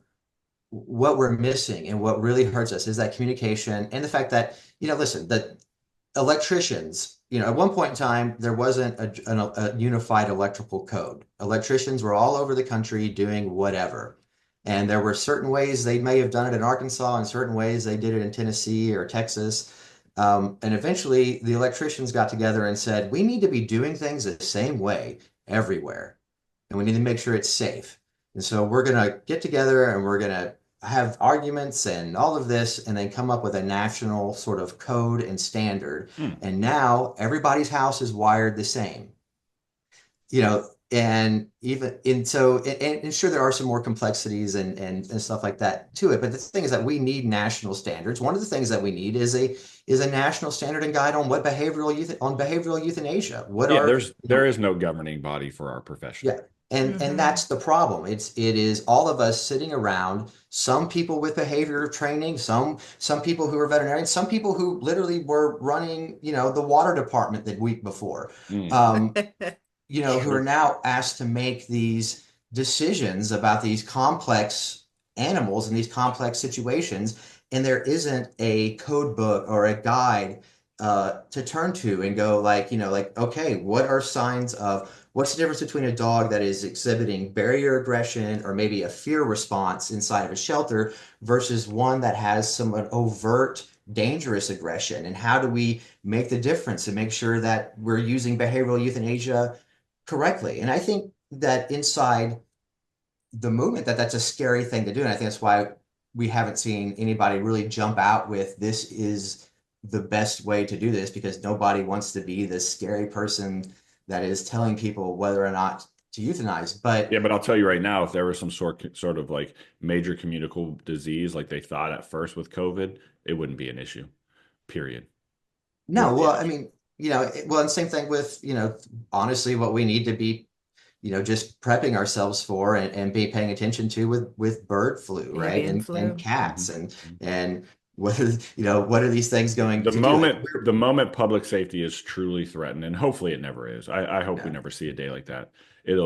what we're missing and what really hurts us is that communication and the fact that, listen, that electricians, at one point in time, there wasn't a unified electrical code. Electricians were all over the country doing whatever. And there were certain ways they may have done it in Arkansas and certain ways they did it in Tennessee or Texas. And eventually the electricians got together and said, we need to be doing things the same way everywhere. And we need to make sure it's safe. And so we're going to get together and we're going to have arguments and all of this, and then come up with a national sort of code and standard. Hmm. And now everybody's house is wired the same, and even and so and sure there are some more complexities and stuff like that to it. But the thing is that we need national standards. One of the things that we need is a national standard and guide on what behavioral euthanasia. What Yeah, are there is no governing body for our Yeah, profession. And Hmm. that's the problem. It is all of us sitting around, some people with behavior training, some people who are veterinarians, some people who literally were running, the water department the week before. Mm, Um, who are sure. now asked to make these decisions about these complex animals and these complex situations, and there isn't a code book or a guide to turn to and go like, okay, what are signs of what's the difference between a dog that is exhibiting barrier aggression or maybe a fear response inside of a shelter versus one that has some overt dangerous aggression, and how do we make the difference and make sure that we're using behavioral euthanasia correctly? And I think that inside the movement, that's a scary thing to do. And I think that's why we haven't seen anybody really jump out with this is the best way to do this, because nobody wants to be this scary person that is telling people whether or not to euthanize. Yeah, But but I'll tell you right now, if there was some sort of like major communicable disease like they thought at first with COVID, it wouldn't be an issue. Period. no, Wouldn't be well, an I issue. mean, well, and same thing with, honestly, what we need to be just prepping ourselves for and be paying attention to with bird flu, right? Avian And flu. cats Mhm. and what are, what are these things going The to do? Like moment the moment public safety is truly threatened, and hopefully it never is. I hope we yeah, never see a day like that. It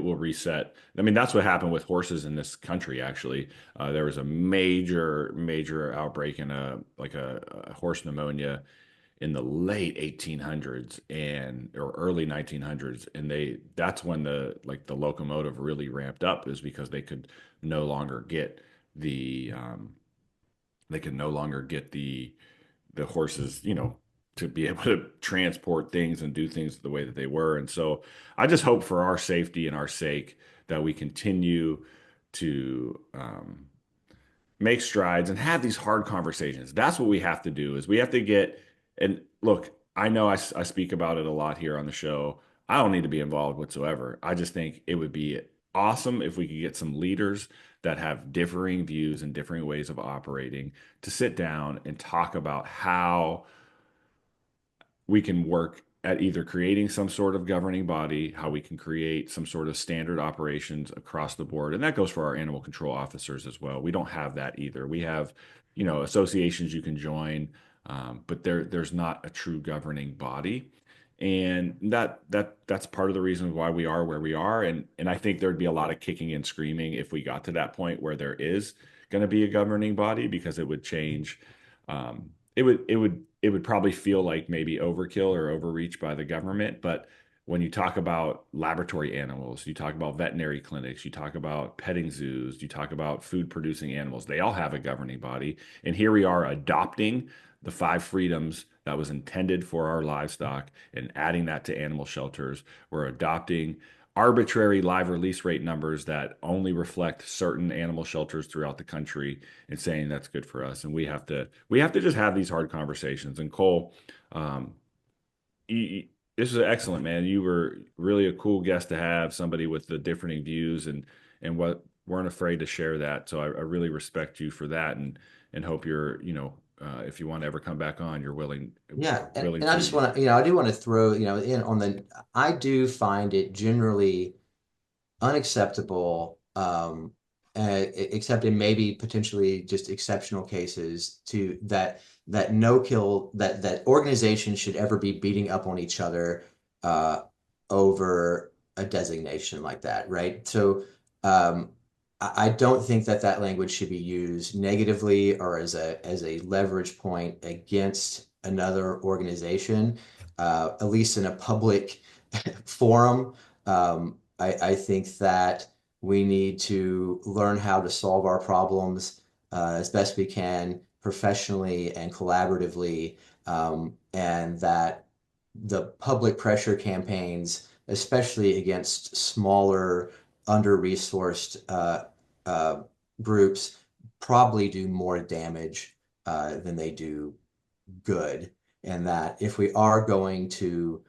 will reset. I mean, that's what happened with horses in this country, actually. There was a major outbreak in a horse pneumonia in the late 1800s and or early 1900s, and that's when the locomotive really ramped up, is because no longer get the um, they could no longer get the horses, to be able to transport things and do things the way that they were. And so I just hope for our safety and our sake that we continue to make strides and have these hard conversations. That's what we have to do, is we have to get, and look, I know I speak about it a lot here on the show. I don't need to be involved whatsoever. I just think it would be awesome if we could get some leaders that have differing views and differing ways of operating to sit down and talk about how we can work at either creating some sort of governing body, how we can create some sort of standard operations across the board. And that goes for our animal control officers as well. We don't have that either. We have, associations you can join, but there's not a true governing body. And that's part of the reason why we are where we are. And I think there'd be a lot of kicking and screaming if we got to that point where there is going to be a governing body, because it would change. It would probably feel like maybe overkill or overreach by the government. But when you talk about laboratory animals, you talk about veterinary clinics, you talk about petting zoos, you talk about food producing animals, they all have a governing body. And here we are adopting the five freedoms that was intended for our livestock and adding that to animal shelters. We're adopting arbitrary live release rate numbers that only reflect certain animal shelters throughout the country, and saying that's good for us. And we have to just have these hard conversations. And Cole, um, this is excellent, man. You were really a cool guest to have, somebody with the differing views and what weren't afraid to share that. So I really respect you for that, and hope you're, if you want to ever come back on, you're yeah. And, willing and I just to. want to, I do want to throw, in on I do find it generally unacceptable, except in maybe potentially just exceptional cases, to that no kill that organizations should ever be beating up on each other uh, over a designation like that, right? So um, I don't think that language should be used negatively or as a leverage point against another organization, at least in a public forum. I think that we need to learn how to solve our problems as best we can professionally and collaboratively, and that the public pressure campaigns, especially against smaller, under-resourced uh, groups, probably do more damage than they do good. And that if we are going to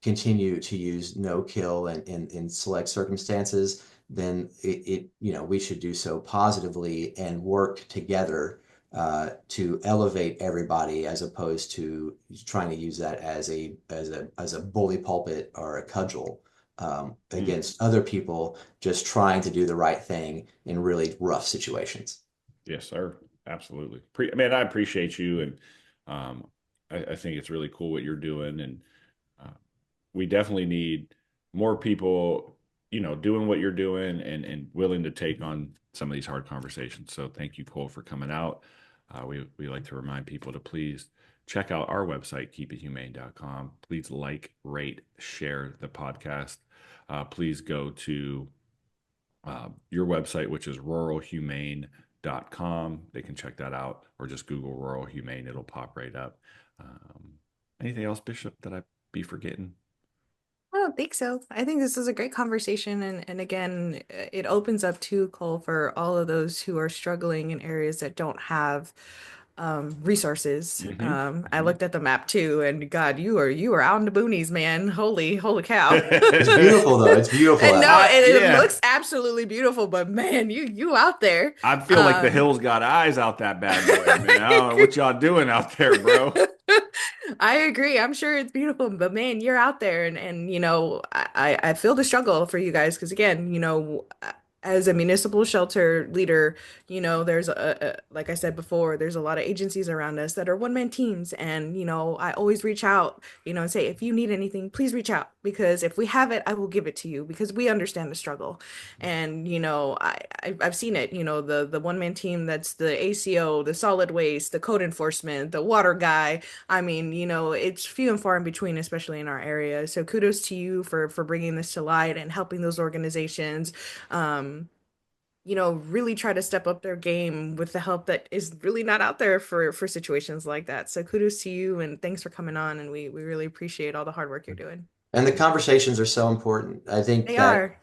continue to use no kill in select circumstances, then we should do so positively and work together to elevate everybody, as opposed to trying to use that as a bully pulpit or a cudgel. Mm. against other people just trying to do the right thing in really rough situations. Yes, sir. Absolutely. Man, I appreciate you, and um, I think it's really cool what you're doing, and uh, we definitely need more people, doing what you're doing and willing to take on some of these hard conversations. So thank you, Cole, for coming out. We like to remind people to please check out our website, keepithumane.com. Please like, rate, share the podcast. Please go to your website, which is ruralhumane.com. They can check that out, or just Google Rural Humane. It'll pop right up. Anything else, Bishop, that I be forgetting? I don't think so. I think this is a great conversation, and again, it opens up too, Cole, for all of those who are struggling in areas that don't have resources. Hmm. I Hmm. looked at the map too, and God, you are out in the boonies, man. Holy cow! It's beautiful though. It's beautiful And out no, there. it Yeah, looks absolutely beautiful, but man, you out there. I feel like the Um, hills got eyes out that bad boy, man. I don't know what y'all doing out there, bro. I agree. I'm sure it's beautiful, but man, you're out there, and I feel the struggle for you guys because again, as a municipal shelter leader, there's like I said before, there's a lot of agencies around us that are one-man teams, and I always reach out, and say if you need anything, please reach out because if we have it, I will give it to you because we understand the struggle. And I've seen it, the one-man team that's the ACO, the solid waste, the code enforcement, the water guy. I mean, it's few and far in between, especially in our area. So kudos to you for bringing this to light and helping those organizations, um, really try to step up their game with the help that is really not out there for situations like that. So kudos to you and thanks for coming on. And we really appreciate all the hard work you're doing. And the conversations are so important. I think They that are.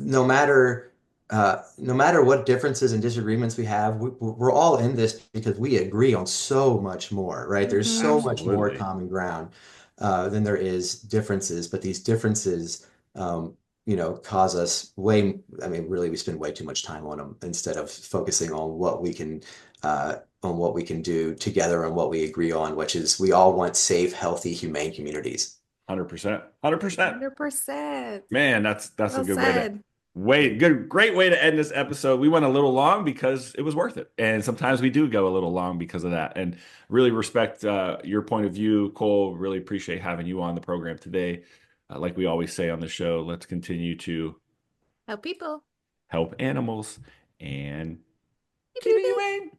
no matter what differences and disagreements we have, we're all in this because we agree on so much more, right? There's Hmm. so much more Absolutely. common ground than there is differences, but these differences, cause us way. I mean, really, we spend way too much time on them instead of focusing on what we can do together and what we agree on, which is we all want safe, healthy, humane communities. 100%. 100%. 100%. Man, that's a Well good way to said. great way to end this episode. We went a little long because it was worth it. And sometimes we do go a little long because of that. And really respect your point of view, Cole. Really appreciate having you on the program today. Like we always say on the show, let's continue to Help people. help animals and Beep, keep beep, it beep. humane.